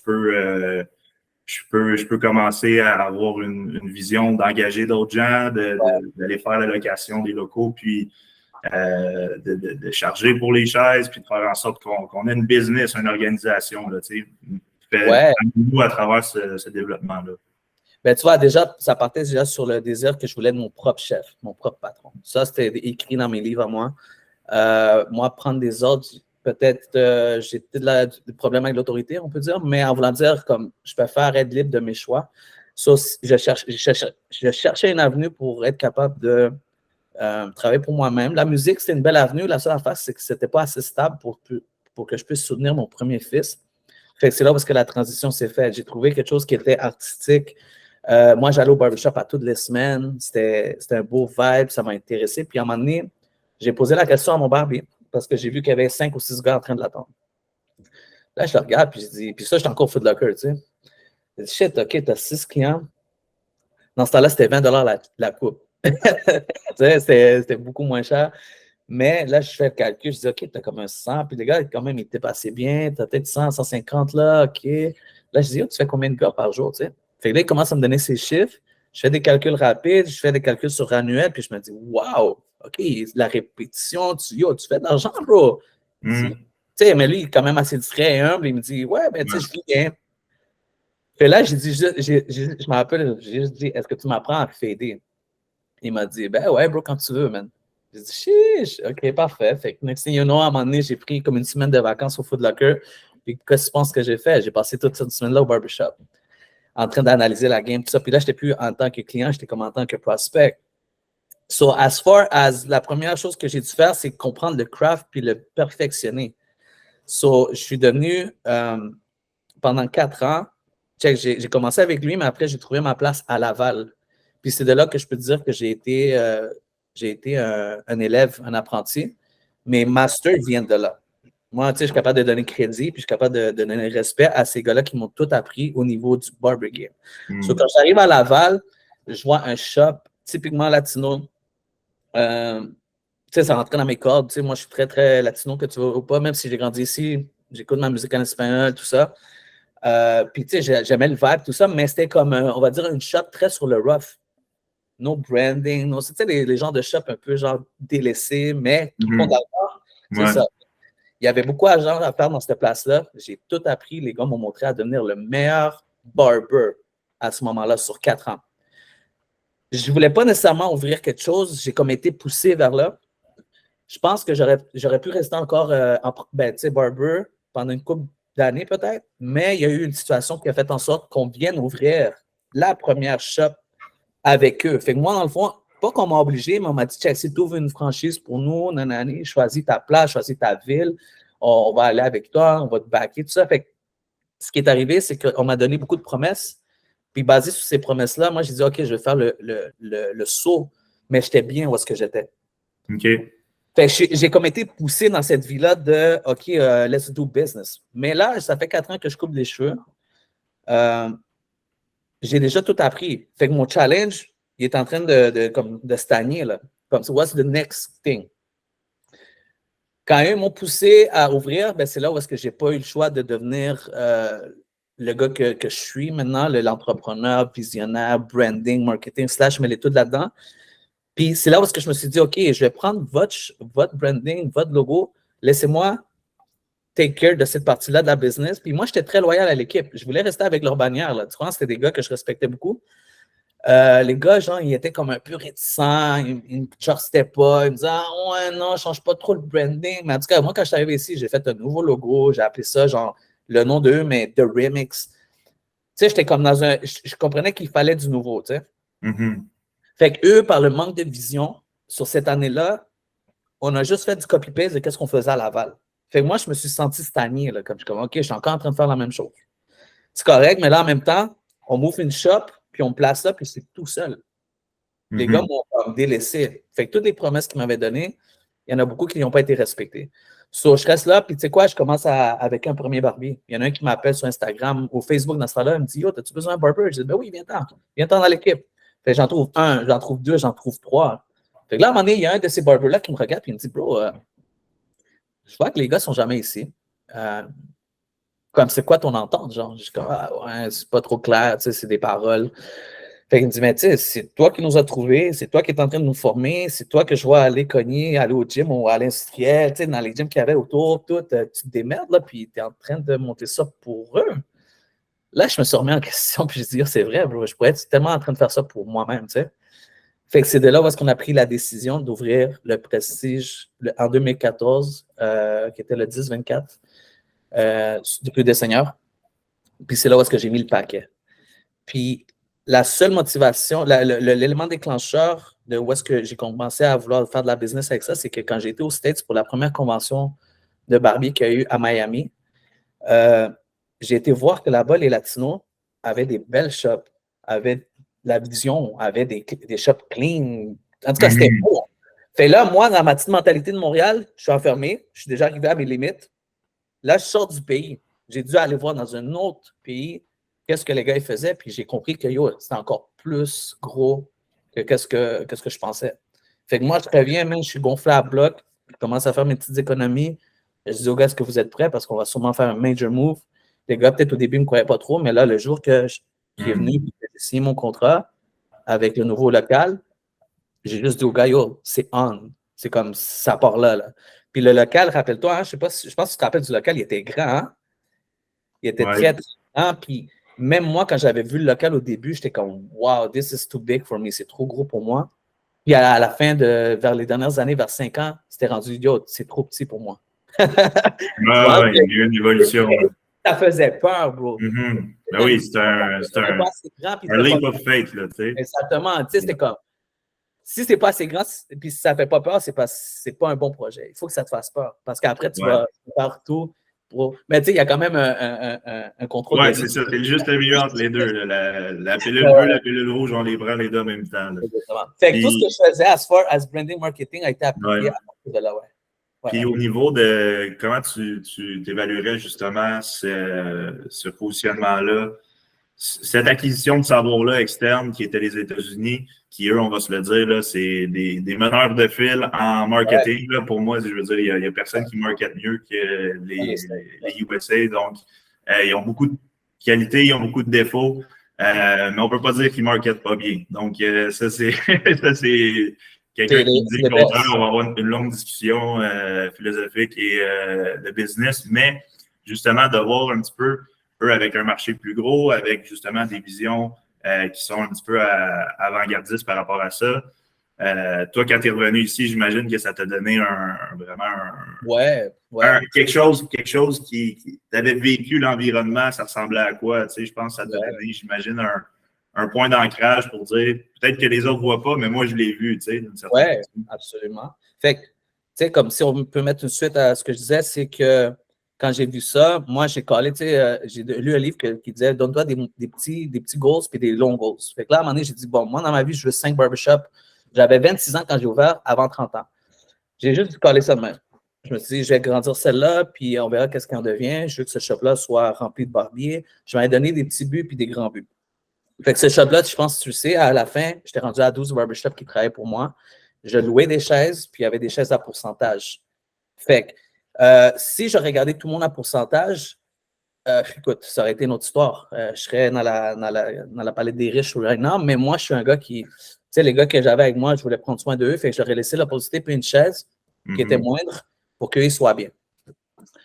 peux commencer à avoir une vision d'engager d'autres gens, d'aller faire la location des locaux, puis de charger pour les chaises, puis de faire en sorte qu'on ait une business, une organisation, là, tu sais, nous à travers ce développement-là. Ben, tu vois, déjà, ça partait déjà sur le désir que je voulais de mon propre chef, mon propre patron. Ça, c'était écrit dans mes livres à moi. Moi, prendre des ordres, peut-être j'ai des problèmes avec l'autorité, on peut dire, mais en voulant dire comme je préfère être libre de mes choix. So, je cherchais une avenue pour être capable de travailler pour moi-même. La musique, c'était une belle avenue. La seule affaire, c'est que c'était pas assez stable pour que je puisse soutenir mon premier fils. Fait que c'est là parce que la transition s'est faite. J'ai trouvé quelque chose qui était artistique. Moi, j'allais au barbershop à toutes les semaines. C'était un beau vibe, ça m'a intéressé. Puis à un moment donné, j'ai posé la question à mon barbier parce que j'ai vu qu'il y avait 5 ou 6 gars en train de l'attendre. Là, je le regarde, puis je dis, puis ça, j'étais encore Foot Locker, tu sais. Je dis, shit, OK, t'as 6 clients. Dans ce temps-là, c'était 20 la coupe. Tu sais, c'était beaucoup moins cher. Mais là, je fais le calcul, je dis, OK, t'as comme un 100, puis les gars, quand même, ils étaient passés bien, t'as peut-être 100, 150 là, OK. Là, je dis, oh, tu fais combien de gars par jour, tu sais? Fait que là, il commence à me donner ses chiffres, je fais des calculs rapides, je fais des calculs sur annuel, puis je me dis, wow, OK, la répétition, tu fais de l'argent, bro. Tu sais, mais lui, il est quand même assez discret et humble, il me dit, ouais, ben, tu sais, je vis bien. Fait là, j'ai dit, je me rappelle, j'ai juste dit, est-ce que tu m'apprends à fader? Il m'a dit, ben ouais, bro, quand tu veux, man. J'ai dit, chiche, OK, parfait. Fait que next thing you know, à un moment donné, j'ai pris comme une semaine de vacances au Foot Locker. Puis qu'est-ce que tu penses que j'ai fait? J'ai passé toute cette semaine-là au barbershop, en train d'analyser la game, tout ça. Puis là, je n'étais plus en tant que client, j'étais comme en tant que prospect. So, as far as la première chose que j'ai dû faire, c'est comprendre le craft puis le perfectionner. So, je suis devenu, pendant 4 ans, j'ai commencé avec lui, mais après, j'ai trouvé ma place à Laval. Puis c'est de là que je peux te dire que j'ai été un élève, un apprenti. Mes masters viennent de là. Moi, tu sais, je suis capable de donner crédit, puis je suis capable de donner respect à ces gars-là qui m'ont tout appris au niveau du barber game. So, quand j'arrive à Laval, je vois un shop typiquement latino. Tu sais, ça rentrait dans mes cordes. Tu sais, moi, je suis très, très latino, que tu vois ou pas, même si j'ai grandi ici, j'écoute ma musique en espagnol, tout ça. Puis, tu sais, j'aimais le vibe, tout ça, mais c'était comme, on va dire, une shop très sur le rough. No branding, no, tu sais, les genres de shop un peu genre délaissés, mais qui font de l'argent. C'est ça. Il y avait beaucoup d'argent à faire dans cette place-là. J'ai tout appris. Les gars m'ont montré à devenir le meilleur barber à ce moment-là sur 4 ans. Je ne voulais pas nécessairement ouvrir quelque chose. J'ai comme été poussé vers là. Je pense que j'aurais pu rester encore barber pendant une couple d'années peut-être, mais il y a eu une situation qui a fait en sorte qu'on vienne ouvrir la première shop avec eux. Fait que moi, dans le fond, pas qu'on m'a obligé, mais on m'a dit, check, si tu ouvres une franchise pour nous, nanani, choisis ta place, choisis ta ville, on va aller avec toi, on va te backer, tout ça. Fait que ce qui est arrivé, c'est qu'on m'a donné beaucoup de promesses. Puis basé sur ces promesses-là, moi, j'ai dit, OK, je vais faire le saut, mais j'étais bien où est-ce que j'étais. OK. Fait que j'ai comme été poussé dans cette vie-là de OK, let's do business. Mais là, ça fait 4 ans que je coupe les cheveux. J'ai déjà tout appris. Fait que mon challenge, il est en train de stagner, là. Comme ça, what's the next thing? Quand ils m'ont poussé à ouvrir, ben c'est là où est-ce que j'ai pas eu le choix de devenir le gars que je suis maintenant, l'entrepreneur, visionnaire, branding, marketing, je mets les tout là-dedans. Puis c'est là où est-ce que je me suis dit, OK, je vais prendre votre branding, votre logo, laissez-moi take care de cette partie-là de la business. Puis moi, j'étais très loyal à l'équipe. Je voulais rester avec leur bannière. Là. Tu vois, c'était des gars que je respectais beaucoup. Les gars, genre, ils étaient comme un peu réticents. Ils ne trustaient pas. Ils me disaient, ah ouais, non, je ne change pas trop le branding. Mais en tout cas, moi, quand je suis arrivé ici, j'ai fait un nouveau logo. J'ai appelé ça, genre, le nom d'eux, mais The Remix. Tu sais, j'étais comme dans un. Je comprenais qu'il fallait du nouveau, tu sais. Fait qu'eux, par le manque de vision, sur cette année-là, on a juste fait du copy-paste de ce qu'on faisait à Laval. Fait que moi, je me suis senti stagné, là, comme je suis comme, OK, je suis encore en train de faire la même chose. C'est correct, mais là, en même temps, on m'ouvre une shop, puis on me place là, puis c'est tout seul. Les gars m'ont délaissé. Fait que toutes les promesses qu'ils m'avaient données, il y en a beaucoup qui n'ont pas été respectées. So, je reste là, puis tu sais quoi, je commence avec un premier barbier. Il y en a un qui m'appelle sur Instagram ou Facebook dans ce temps-là, il me dit, yo, as-tu besoin d'un barber? Je dis, ben oui, viens-t'en dans l'équipe. Fait que j'en trouve un, j'en trouve deux, j'en trouve trois. Fait que là, à un moment donné, il y a un de ces barbers-là qui me regarde et il me dit, bro, je vois que les gars ne sont jamais ici. Comme, c'est quoi ton entente? Genre, je suis comme, ah ouais, c'est pas trop clair, tu sais, c'est des paroles. Fait qu'il me dit, mais tu sais, c'est toi qui nous as trouvés, c'est toi qui es en train de nous former, c'est toi que je vois aller cogner, aller au gym ou à l'industriel, tu sais, dans les gyms qu'il y avait autour, tout, tu te démerdes, là, puis tu es en train de monter ça pour eux. Là, je me suis remis en question, puis je dis, c'est vrai, bro, je pourrais être tellement en train de faire ça pour moi-même, tu sais. Fait que c'est de là où est-ce qu'on a pris la décision d'ouvrir le Prestige en 2014, qui était le 10-24, du Prix des Seigneurs. Puis c'est là où est-ce que j'ai mis le paquet. Puis la seule motivation, l'élément déclencheur de où est-ce que j'ai commencé à vouloir faire de la business avec ça, c'est que quand j'étais aux States pour la première convention de Barbie qu'il y a eu à Miami, j'ai été voir que là-bas, les Latinos avaient des belles shops, avaient la vision, avaient des shops clean. En tout cas, c'était beau. Fait là, moi, dans ma petite mentalité de Montréal, je suis enfermé, je suis déjà arrivé à mes limites. Là, je sors du pays. J'ai dû aller voir dans un autre pays qu'est-ce que les gars ils faisaient, puis j'ai compris que c'était encore plus gros que qu'est-ce que je pensais. Fait que moi, je reviens, même, je suis gonflé à bloc, je commence à faire mes petites économies. Je dis aux gars, est-ce que vous êtes prêts? Parce qu'on va sûrement faire un major move. Les gars, peut-être au début, ils ne me croyaient pas trop, mais là, le jour que je suis venu et que j'ai signé mon contrat avec le nouveau local, j'ai juste dit aux gars, yo, c'est on. C'est comme ça part là. Puis le local, rappelle-toi, hein, je pense que tu te rappelles du local, il était grand. Hein? Il était très, très grand. Puis même moi, quand j'avais vu le local au début, j'étais comme, wow, this is too big for me. C'est trop gros pour moi. Puis à la fin, vers les dernières années, vers 5 ans, c'était rendu, yo, c'est trop petit pour moi. Il y a eu une évolution. Ça faisait peur, bro. Ben oui, c'est un leap of faith, là, tu sais. Exactement. Tu sais, c'était comme, si c'est pas assez grand, puis si ça fait pas peur, c'est pas un bon projet. Il faut que ça te fasse peur. Parce qu'après, tu vas partout. Mais tu sais, il y a quand même un contrôle. Oui, c'est ça. C'est juste le milieu entre les deux. La pilule bleue, la pilule rouge, on les prend les deux en même temps. Là. Exactement. Fait que tout ce que je faisais as far as branding marketing a été appliqué à partir de là, Puis au niveau de comment tu évaluerais justement ce positionnement-là, cette acquisition de savoir-là externe qui était les États-Unis, qui, eux, on va se le dire, là, c'est des meneurs de fil en marketing. Là, pour moi, je veux dire, il n'y a personne qui market mieux que les USA. Donc, ils ont beaucoup de qualités, ils ont beaucoup de défauts, mais on ne peut pas dire qu'ils ne marketent pas bien. Donc, ça, c'est quelqu'un qui dit le contraire. On va avoir une longue discussion philosophique et de business, mais justement, de voir un petit peu eux avec un marché plus gros, avec justement des visions qui sont un petit peu avant-gardistes par rapport à ça. Toi, quand tu es revenu ici, j'imagine que ça t'a donné quelque chose qui t'avait vécu l'environnement, ça ressemblait à quoi? Tu sais, je pense que ça t'a donné, j'imagine, un point d'ancrage pour dire peut-être que les autres ne voient pas, mais moi, je l'ai vu, tu sais, d'une certaine façon. Oui, absolument. Fait que, tu sais, comme si on peut mettre une suite à ce que je disais, c'est que quand j'ai vu ça, moi, j'ai collé, tu sais, j'ai lu un livre qui disait « Donne-toi des petits goals puis des longs goals ». Fait que là, à un moment donné, j'ai dit « Bon, moi, dans ma vie, je veux 5 barbershops ». J'avais 26 ans quand j'ai ouvert, avant 30 ans. J'ai juste collé ça de même. Je me suis dit « Je vais grandir celle-là, puis on verra qu'est-ce qu'on devient. Je veux que ce shop-là soit rempli de barbiers. Je vais donner des petits buts puis des grands buts. » Fait que ce shop-là, je pense que tu le sais, à la fin, j'étais rendu à 12 barbershops qui travaillaient pour moi. Je louais des chaises, puis il y avait des chaises à pourcentage. Fait que si j'aurais gardé tout le monde à pourcentage, écoute, ça aurait été une autre histoire. Je serais dans la palette des riches right now, mais moi, je suis un gars qui, tu sais, les gars que j'avais avec moi, je voulais prendre soin d'eux, fait que j'aurais laissé la possibilité puis une chaise qui était moindre pour qu'ils soient bien.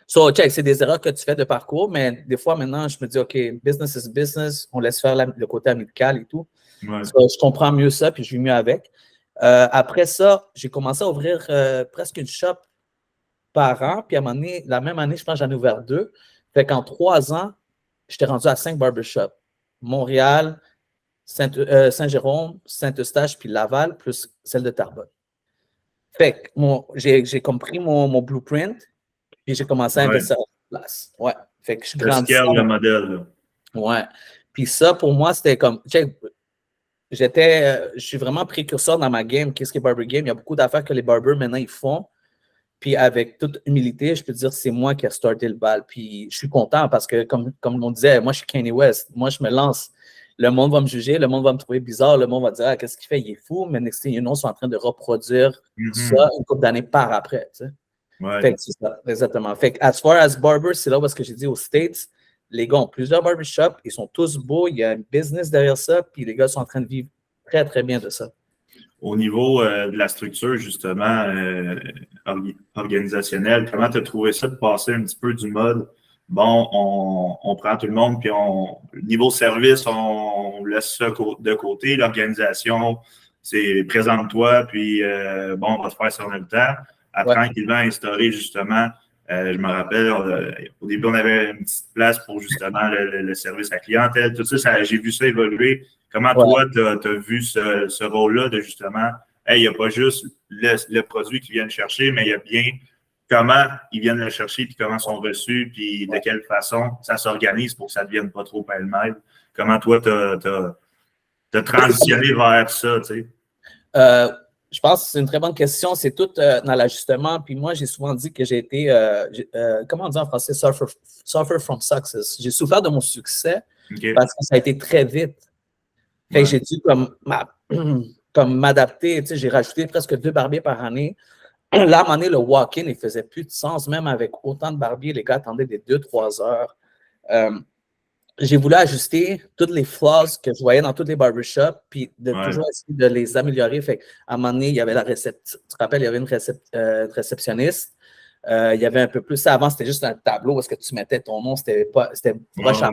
So, check, c'est des erreurs que tu fais de parcours, mais des fois, maintenant, je me dis, OK, business is business, on laisse faire le côté amical et tout. Ouais. So, je comprends mieux ça, puis je vis mieux avec. Après ça, j'ai commencé à ouvrir presque une shop par an, puis à un moment donné, la même année, je pense que j'en ai ouvert 2. Fait qu'en 3 ans, j'étais rendu à 5 barbershops. Montréal, Saint-Jérôme, Saint-Eustache, puis Laval, plus celle de Terrebonne. Fait que j'ai compris mon blueprint, puis j'ai commencé à investir en place. Ouais. Fait que je grandis. Le modèle, là. Ouais. Puis ça, pour moi, c'était comme. Je suis vraiment précurseur dans ma game. Qu'est-ce qui est barber game? Il y a beaucoup d'affaires que les barbers maintenant ils font. Puis avec toute humilité, je peux dire que c'est moi qui ai starté le bal. Puis je suis content parce que, comme on disait, moi je suis Kanye West. Moi je me lance. Le monde va me juger, le monde va me trouver bizarre, le monde va dire qu'est-ce qu'il fait? Il est fou. Mais next thing you know, ils sont en train de reproduire ça une couple d'années par après. Tu sais? Ouais. Fait que c'est ça, exactement. Fait que as far as barber, c'est là où est-ce que j'ai dit aux States, les gars ont plusieurs barbershops, ils sont tous beaux, il y a un business derrière ça, puis les gars sont en train de vivre très, très bien de ça. Au niveau de la structure, justement, organisationnelle, comment tu as trouvé ça de passer un petit peu du mode, bon, on prend tout le monde, puis niveau service, on laisse ça de côté, l'organisation, c'est présente-toi, puis bon, on va te faire sur le temps. À tranquillement instaurer justement, je me rappelle, au début, on avait une petite place pour justement le service à clientèle, tout ça, j'ai vu ça évoluer. Comment toi, tu as vu ce rôle-là de justement, hey, il n'y a pas juste le produit qu'ils viennent chercher, mais il y a bien comment ils viennent le chercher, puis comment ils sont reçus, puis de quelle façon ça s'organise pour que ça ne devienne pas trop pêle-mêle. Comment toi, tu as transitionné vers ça, tu sais? Je pense que c'est une très bonne question. C'est tout dans l'ajustement. Puis moi, j'ai souvent dit que j'ai été, comment on dit en français, suffer from success. J'ai souffert de mon succès parce que ça a été très vite. Fait que j'ai dû comme m'adapter. Tu sais, j'ai rajouté presque 2 barbiers par année. Là, à un moment donné, le walk-in, il faisait plus de sens. Même avec autant de barbiers, les gars attendaient des 2-3 heures. J'ai voulu ajuster toutes les flaws que je voyais dans tous les barbershops, puis de toujours essayer de les améliorer. Fait à un moment donné, il y avait la réception. Tu te rappelles, il y avait une réceptionniste. Il y avait un peu plus. Avant, c'était juste un tableau où est-ce que tu mettais ton nom. C'était proche à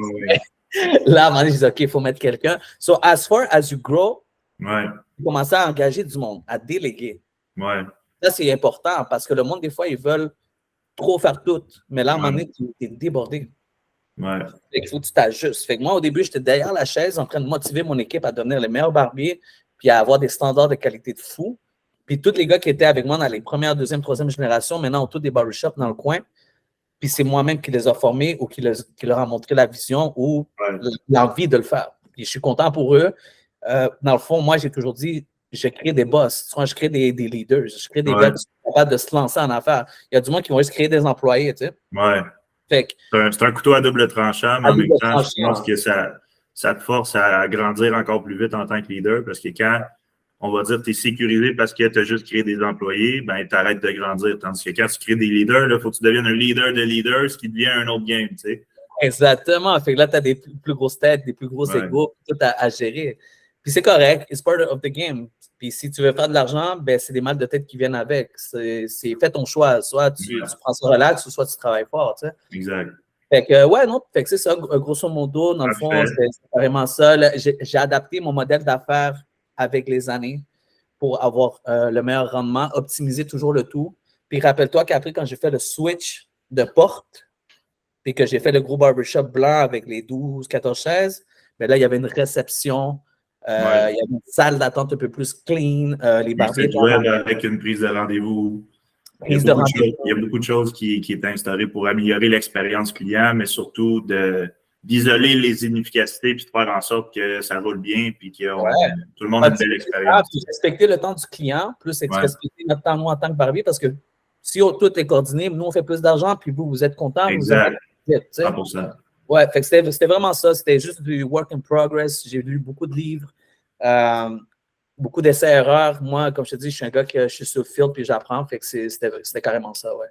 Là, à un moment donné, je disais, OK, il faut mettre quelqu'un. So, as far as you grow, tu commences à engager du monde, à déléguer. Ça, c'est important parce que le monde, des fois, ils veulent trop faire tout. Mais là, à un moment donné, tu es débordé. Il faut que tu t'ajustes. Fait que moi, au début, j'étais derrière la chaise en train de motiver mon équipe à devenir les meilleurs barbiers puis à avoir des standards de qualité de fou. Puis tous les gars qui étaient avec moi dans les premières, deuxième, troisième générations, maintenant, ont tous des barbershops dans le coin. Puis c'est moi-même qui les a formés ou qui leur a montré la vision ou l'envie de le faire. Puis je suis content pour eux. Dans le fond, moi, j'ai toujours dit, je crée des boss. Je crée des leaders. Je crée des gars qui sont capables de se lancer en affaires. Il y a du monde qui vont juste créer des employés, tu sais. C'est un couteau à double tranchant, mais en même temps, je pense que ça te force à grandir encore plus vite en tant que leader parce que quand, on va dire, tu es sécurisé parce que tu as juste créé des employés, ben tu arrêtes de grandir. Tandis que quand tu crées des leaders, il faut que tu deviennes un leader de leaders, ce qui devient un autre game, tu sais. Exactement. Fait que là, tu as des plus grosses têtes, des plus gros égos, tout à gérer. Puis c'est correct, it's part of the game. Puis si tu veux faire de l'argent, ben c'est des mal de tête qui viennent avec. C'est fais ton choix. Soit tu prends ça relax, ou soit tu travailles fort, tu sais. Exact. Fait que, non, fait que c'est ça, grosso modo, dans le fond, c'est carrément ça. J'ai adapté mon modèle d'affaires avec les années pour avoir le meilleur rendement, optimiser toujours le tout. Puis rappelle-toi qu'après, quand j'ai fait le switch de porte, puis que j'ai fait le gros barbershop blanc avec les 12, 14 chaises, bien là, il y avait une réception, il y avait une salle d'attente un peu plus clean, les barbiers. Avec une prise de rendez-vous. Il y a beaucoup de choses qui est instaurées pour améliorer l'expérience client, mais surtout d'isoler les inefficacités puis de faire en sorte que ça roule bien puis que tout le monde a une belle expérience. Respecter le temps du client, plus respecter notre temps, nous, en tant que barbier, parce que si tout est coordonné, nous, on fait plus d'argent, puis vous êtes content. Exact. Vous êtes 100%. Ouais, fait que c'était vraiment ça. C'était juste du work in progress. J'ai lu beaucoup de livres, beaucoup d'essais-erreurs. Moi, comme je te dis, je suis un gars je suis sur le field puis j'apprends. Fait que c'était carrément ça, ouais.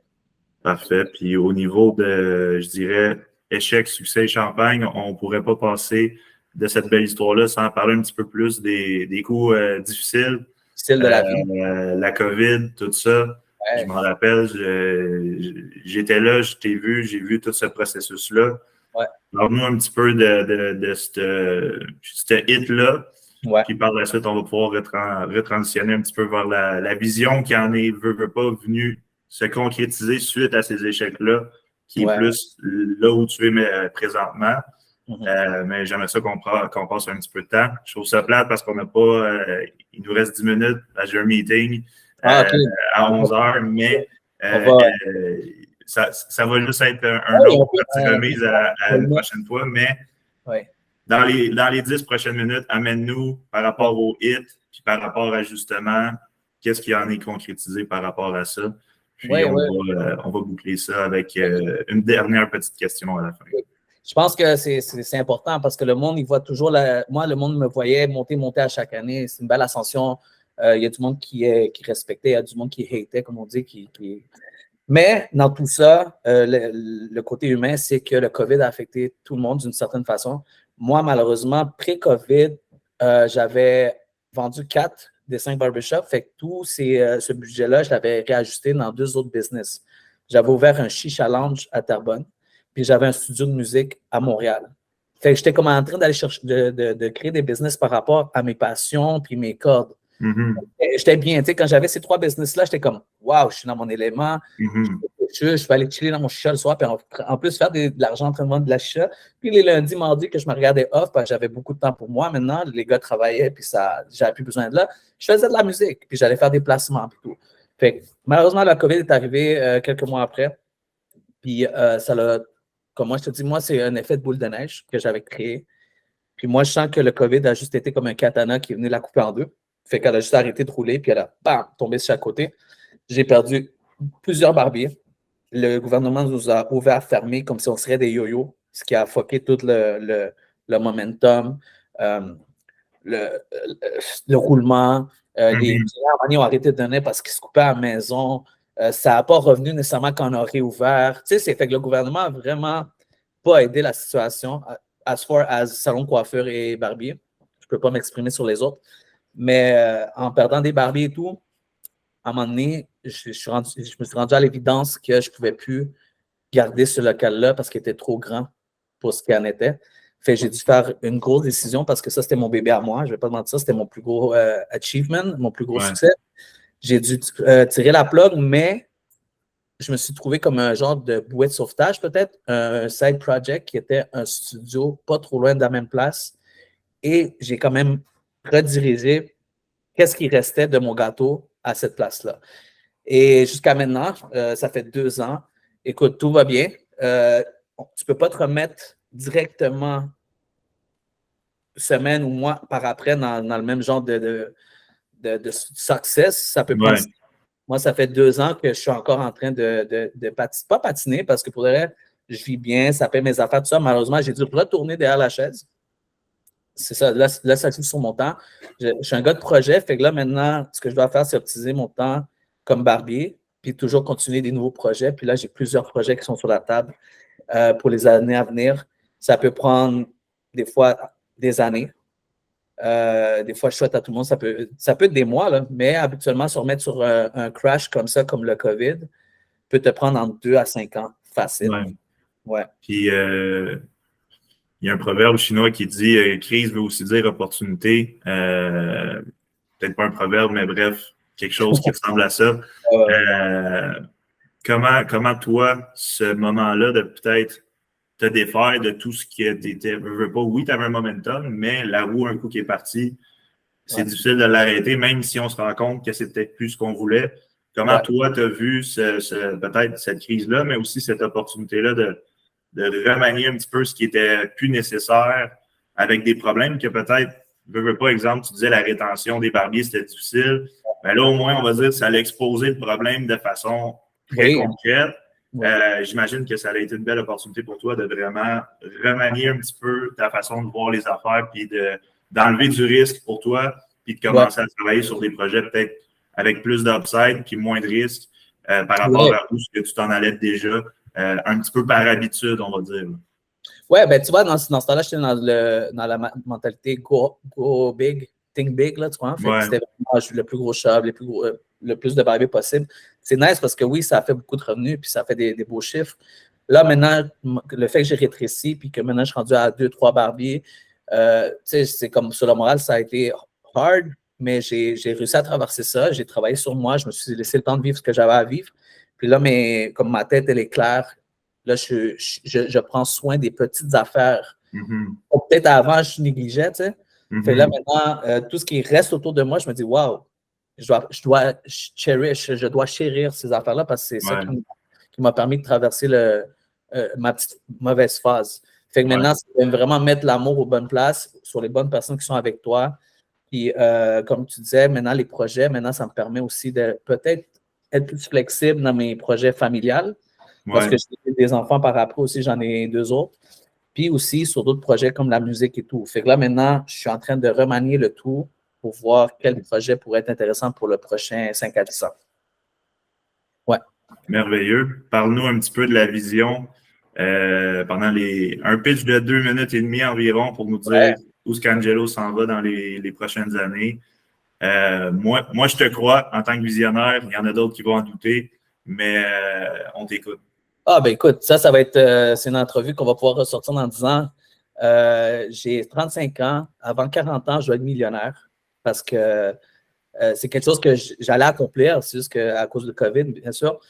Parfait. Puis au niveau de, je dirais, échec, succès, champagne, on ne pourrait pas passer de cette belle histoire-là sans parler un petit peu plus des coups difficiles. Style de la vie. La COVID, tout ça. Ouais. Je m'en rappelle, j'étais là, je t'ai vu, j'ai vu tout ce processus-là. Ouais. Parle-nous un petit peu de ce hit-là. Ouais. Puis par la suite, on va pouvoir retransitionner un petit peu vers la vision qui en est, veut pas, venue se concrétiser suite à ces échecs-là, qui est plus là où tu es présentement. Mais j'aimerais ça qu'on passe un petit peu de temps. Je trouve ça plate parce qu'on n'a pas... il nous reste 10 minutes. J'ai un meeting à 11h, mais ça va juste être un autre petite remise à une prochaine fois. Mais dans les 10 prochaines minutes, amène-nous par rapport au hit, puis par rapport à justement, qu'est-ce qui en est concrétisé par rapport à ça. Puis on va boucler ça avec une dernière petite question à la fin. Je pense que c'est important parce que le monde, il voit toujours moi, le monde me voyait monter à chaque année. C'est une belle ascension. Il y a du monde qui respectait, il y a du monde qui hatait, comme on dit. Mais dans tout ça, le côté humain, c'est que le COVID a affecté tout le monde d'une certaine façon. Moi, malheureusement, pré-COVID, j'avais vendu 4 des 5 barbershops. Fait que tout ce budget-là, je l'avais réajusté dans 2 autres business. J'avais ouvert un Chicha Lounge à Terrebonne. Puis j'avais un studio de musique à Montréal. Fait que j'étais comme en train d'aller chercher, de créer des business par rapport à mes passions puis mes cordes. J'étais bien. Tu sais, quand j'avais ces 3 business-là, j'étais comme, waouh, je suis dans mon élément. Je vais aller chiller dans mon chicha le soir, puis en plus faire de l'argent en train de vendre de la chicha. Puis les lundis, mardis, que je me regardais off, parce que j'avais beaucoup de temps pour moi. Maintenant, les gars travaillaient, puis j'avais plus besoin de là. Je faisais de la musique, puis j'allais faire des placements, puis tout. Fait que, malheureusement, la COVID est arrivée quelques mois après. Puis ça l'a, comme moi, je te dis, moi, c'est un effet de boule de neige que j'avais créé. Puis moi, je sens que le COVID a juste été comme un katana qui est venu la couper en deux. Fait qu'elle a juste arrêté de rouler, puis elle a, bam, tombé sur chaque côté. J'ai perdu plusieurs barbiers. Le gouvernement nous a ouvert, fermé, comme si on serait des yo-yo, ce qui a fucké tout le momentum, euh, le, le roulement. Les clients ont arrêté de donner parce qu'ils se coupaient à la maison. Ça n'a pas revenu nécessairement quand on a réouvert. Tu sais, c'est fait que le gouvernement a vraiment pas aidé la situation as far as salon coiffeur et barbier. Je ne peux pas m'exprimer sur les autres. Mais en perdant des barbiers et tout, à un moment donné, je me suis rendu à l'évidence que je ne pouvais plus garder ce local-là parce qu'il était trop grand pour ce qu'il en était. Fait que j'ai dû faire une grosse décision parce que ça, c'était mon bébé à moi. Je ne vais pas te mentir, c'était mon plus gros achievement, mon plus gros succès. J'ai dû tirer la plug, mais je me suis trouvé comme un genre de bouée de sauvetage, peut-être, un side project qui était un studio pas trop loin de la même place. Et j'ai quand même redirigé qu'est-ce qui restait de mon gâteau à cette place-là. Et jusqu'à maintenant, ça fait 2 ans. Écoute, tout va bien. Tu ne peux pas te remettre directement semaine ou mois par après dans le même genre de success. Ça peut prendre. Moi, ça fait 2 ans que je suis encore en train de pas patiner parce que pour le reste, je vis bien, ça paie mes affaires, tout ça. Malheureusement, j'ai dû retourner derrière la chaise. C'est ça, là ça joue sur mon temps. Je suis un gars de projet, fait que là, maintenant, ce que je dois faire, c'est optimiser mon temps comme barbier, puis toujours continuer des nouveaux projets. Puis là, j'ai plusieurs projets qui sont sur la table pour les années à venir. Ça peut prendre des fois des années. Des fois, je souhaite à tout le monde, ça peut être des mois, là, mais habituellement, se remettre sur un crash comme ça, comme le COVID, peut te prendre entre 2 à 5 ans, facile. Ouais. Puis, il y a un proverbe chinois qui dit crise veut aussi dire opportunité. Peut-être pas un proverbe, mais bref, quelque chose qui ressemble à ça. Comment toi, ce moment-là de peut-être te défaire de tout ce qui était, oui, tu avais un momentum, mais la roue, un coup qui est partie, c'est difficile de l'arrêter, même si on se rend compte que c'est peut-être plus ce qu'on voulait. Comment toi, tu as vu peut-être cette crise-là, mais aussi cette opportunité-là de remanier un petit peu ce qui était plus nécessaire avec des problèmes que peut-être, pas, exemple, tu disais la rétention des barbiers, c'était difficile. Mais là, au moins, on va dire que ça allait exposer le problème de façon très concrète. J'imagine que ça a été une belle opportunité pour toi de vraiment remanier un petit peu ta façon de voir les affaires, puis d'enlever du risque pour toi, puis de commencer à travailler sur des projets peut-être avec plus d'upside, puis moins de risques par rapport à où ce que tu t'en allais déjà, un petit peu par habitude, on va dire. Ouais, ben tu vois, dans ce temps-là, j'étais dans la mentalité go big, think big, là, tu vois. Fait que c'était vraiment le plus gros shop, le plus de barbiers possible. C'est nice parce que oui, ça a fait beaucoup de revenus, puis ça fait des beaux chiffres. Là, maintenant, le fait que j'ai rétréci, puis que maintenant je suis rendu à 2-3 barbiers, tu sais, c'est comme sur le moral, ça a été hard, mais j'ai réussi à traverser ça. J'ai travaillé sur moi, je me suis laissé le temps de vivre ce que j'avais à vivre. Puis là, comme ma tête, elle est claire, là, je prends soin des petites affaires. Peut-être avant, je négligeais, tu sais. Fait là, maintenant, tout ce qui reste autour de moi, je me dis, waouh, je dois chérir ces affaires-là parce que c'est ça qui m'a permis de traverser ma petite mauvaise phase. Fait que maintenant, c'est vraiment mettre l'amour aux bonnes places, sur les bonnes personnes qui sont avec toi. Puis, comme tu disais, maintenant, les projets, maintenant, ça me permet aussi de peut-être être plus flexible dans mes projets familiales. Parce que j'ai des enfants par après aussi, j'en ai 2 autres. Puis aussi sur d'autres projets comme la musique et tout. Fait que là, maintenant, je suis en train de remanier le tout pour voir quel projet pourrait être intéressant pour le prochain 5 à 10 ans. Ouais. Merveilleux. Parle-nous un petit peu de la vision pendant un pitch de 2 minutes et demie environ pour nous dire où ce qu'Angelo s'en va dans les prochaines années. Moi, je te crois en tant que visionnaire. Il y en a d'autres qui vont en douter, mais on t'écoute. Ah, ben écoute, ça va être c'est une entrevue qu'on va pouvoir ressortir dans 10 ans. J'ai 35 ans. Avant 40 ans, je vais être millionnaire parce que c'est quelque chose que j'allais accomplir, c'est juste qu'à cause de COVID, bien sûr,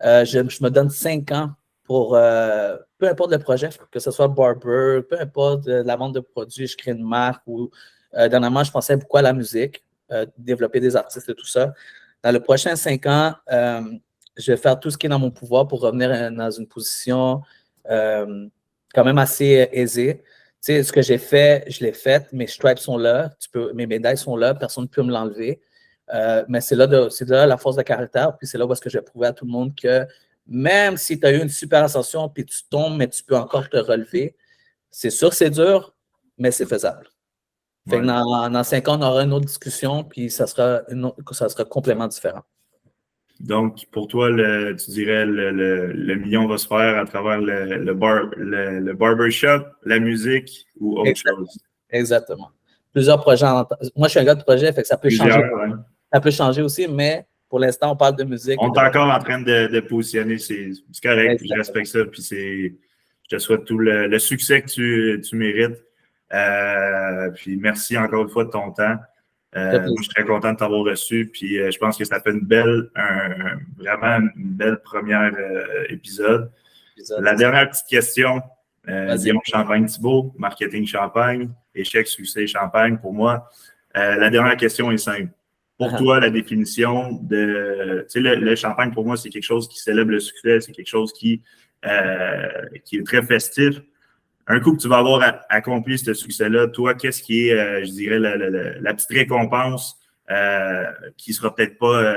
je me donne 5 ans pour peu importe le projet, que ce soit barber, peu importe la vente de produits, je crée une marque ou dernièrement, je pensais beaucoup à la musique, développer des artistes et tout ça. Dans les prochains 5 ans, je vais faire tout ce qui est dans mon pouvoir pour revenir dans une position quand même assez aisée. Tu sais, ce que j'ai fait, je l'ai fait, mes stripes sont là, mes médailles sont là, personne ne peut me l'enlever. Mais c'est là la force de caractère, puis c'est là où est-ce que je vais prouver à tout le monde que même si tu as eu une super ascension, puis tu tombes, mais tu peux encore te relever. C'est sûr que c'est dur, mais c'est faisable. Fait que dans 5 ans, on aura une autre discussion, puis ça sera complètement différent. Donc, pour toi, tu dirais le million va se faire à travers le barbershop, la musique ou autre chose? Exactement. Plusieurs projets. Moi, je suis un gars de projet, fait que ça peut changer. Ouais. Ça peut changer aussi, mais pour l'instant, on parle de musique. On est encore en train de positionner. C'est correct, je respecte ça. Puis je te souhaite tout le succès que tu mérites. Puis merci encore une fois de ton temps. Moi, je suis très content de t'avoir reçu. Puis je pense que ça fait vraiment une belle première épisode. La dernière petite question. Guillaume Champagne-Thibault, marketing Champagne, échec, succès, Champagne pour moi. La dernière question est simple. Pour toi, la définition de... Tu sais, le champagne, pour moi, c'est quelque chose qui célèbre le succès, c'est quelque chose qui est très festif. Un coup que tu vas avoir accompli ce succès-là, toi, qu'est-ce qui est, je dirais, la petite récompense qui ne sera peut-être pas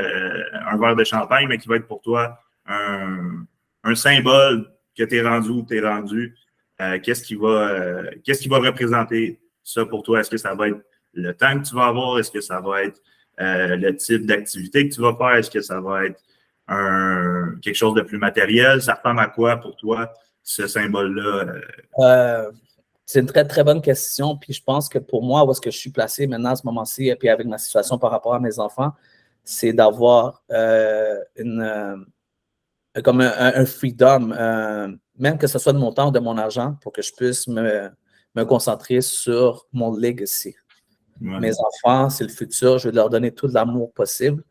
un verre de champagne, mais qui va être pour toi un symbole que tu es rendu où tu es rendu? Qu'est-ce qui va représenter ça pour toi? Est-ce que ça va être le temps que tu vas avoir? Est-ce que ça va être le type d'activité que tu vas faire? Est-ce que ça va être quelque chose de plus matériel? Ça ressemble à quoi pour toi, ce symbole-là? C'est une très, très bonne question. Puis je pense que pour moi, où est-ce que je suis placé maintenant à ce moment-ci, et puis avec ma situation par rapport à mes enfants, c'est d'avoir comme un freedom, même que ce soit de mon temps ou de mon argent, pour que je puisse me concentrer sur mon legacy. Ouais. Mes enfants, c'est le futur. Je veux leur donner tout l'amour possible.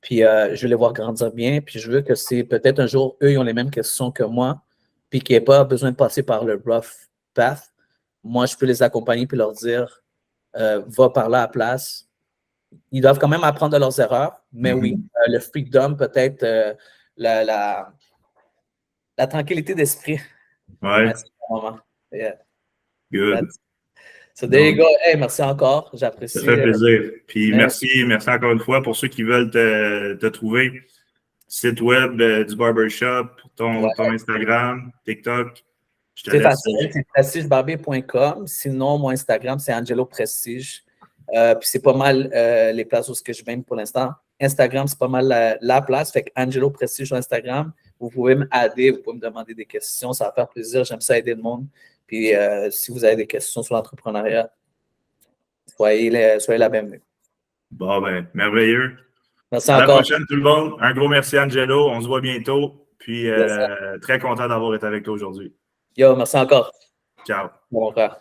Puis je veux les voir grandir bien. Puis je veux que c'est peut-être un jour, eux, ils ont les mêmes questions que moi, puis qu'ils n'aient pas besoin de passer par le rough path. Moi, je peux les accompagner puis leur dire va par là à la place. Ils doivent quand même apprendre de leurs erreurs, mais oui, le freedom, peut-être la tranquillité d'esprit. Ouais. Yeah. Good. So there you go. Hey, merci encore. J'apprécie. Ça fait plaisir. Puis merci encore une fois pour ceux qui veulent te trouver. Site web du barbershop, ton Instagram, TikTok. C'est facile, c'est prestigebarbier.com. Sinon, mon Instagram, c'est Angelo Prestige. Puis c'est pas mal les places où je baigne pour l'instant. Instagram, c'est pas mal la place. Fait que Angelo Prestige sur Instagram. Vous pouvez m'aider, vous pouvez me demander des questions. Ça va faire plaisir. J'aime ça aider le monde. Puis si vous avez des questions sur l'entrepreneuriat, soyez la bienvenue. Bon, ben, merveilleux. Merci à encore. la prochaine, tout le monde. Un gros merci, Angelo. On se voit bientôt. Puis, très content d'avoir été avec toi aujourd'hui. Yo, merci encore. Ciao. Bon frère.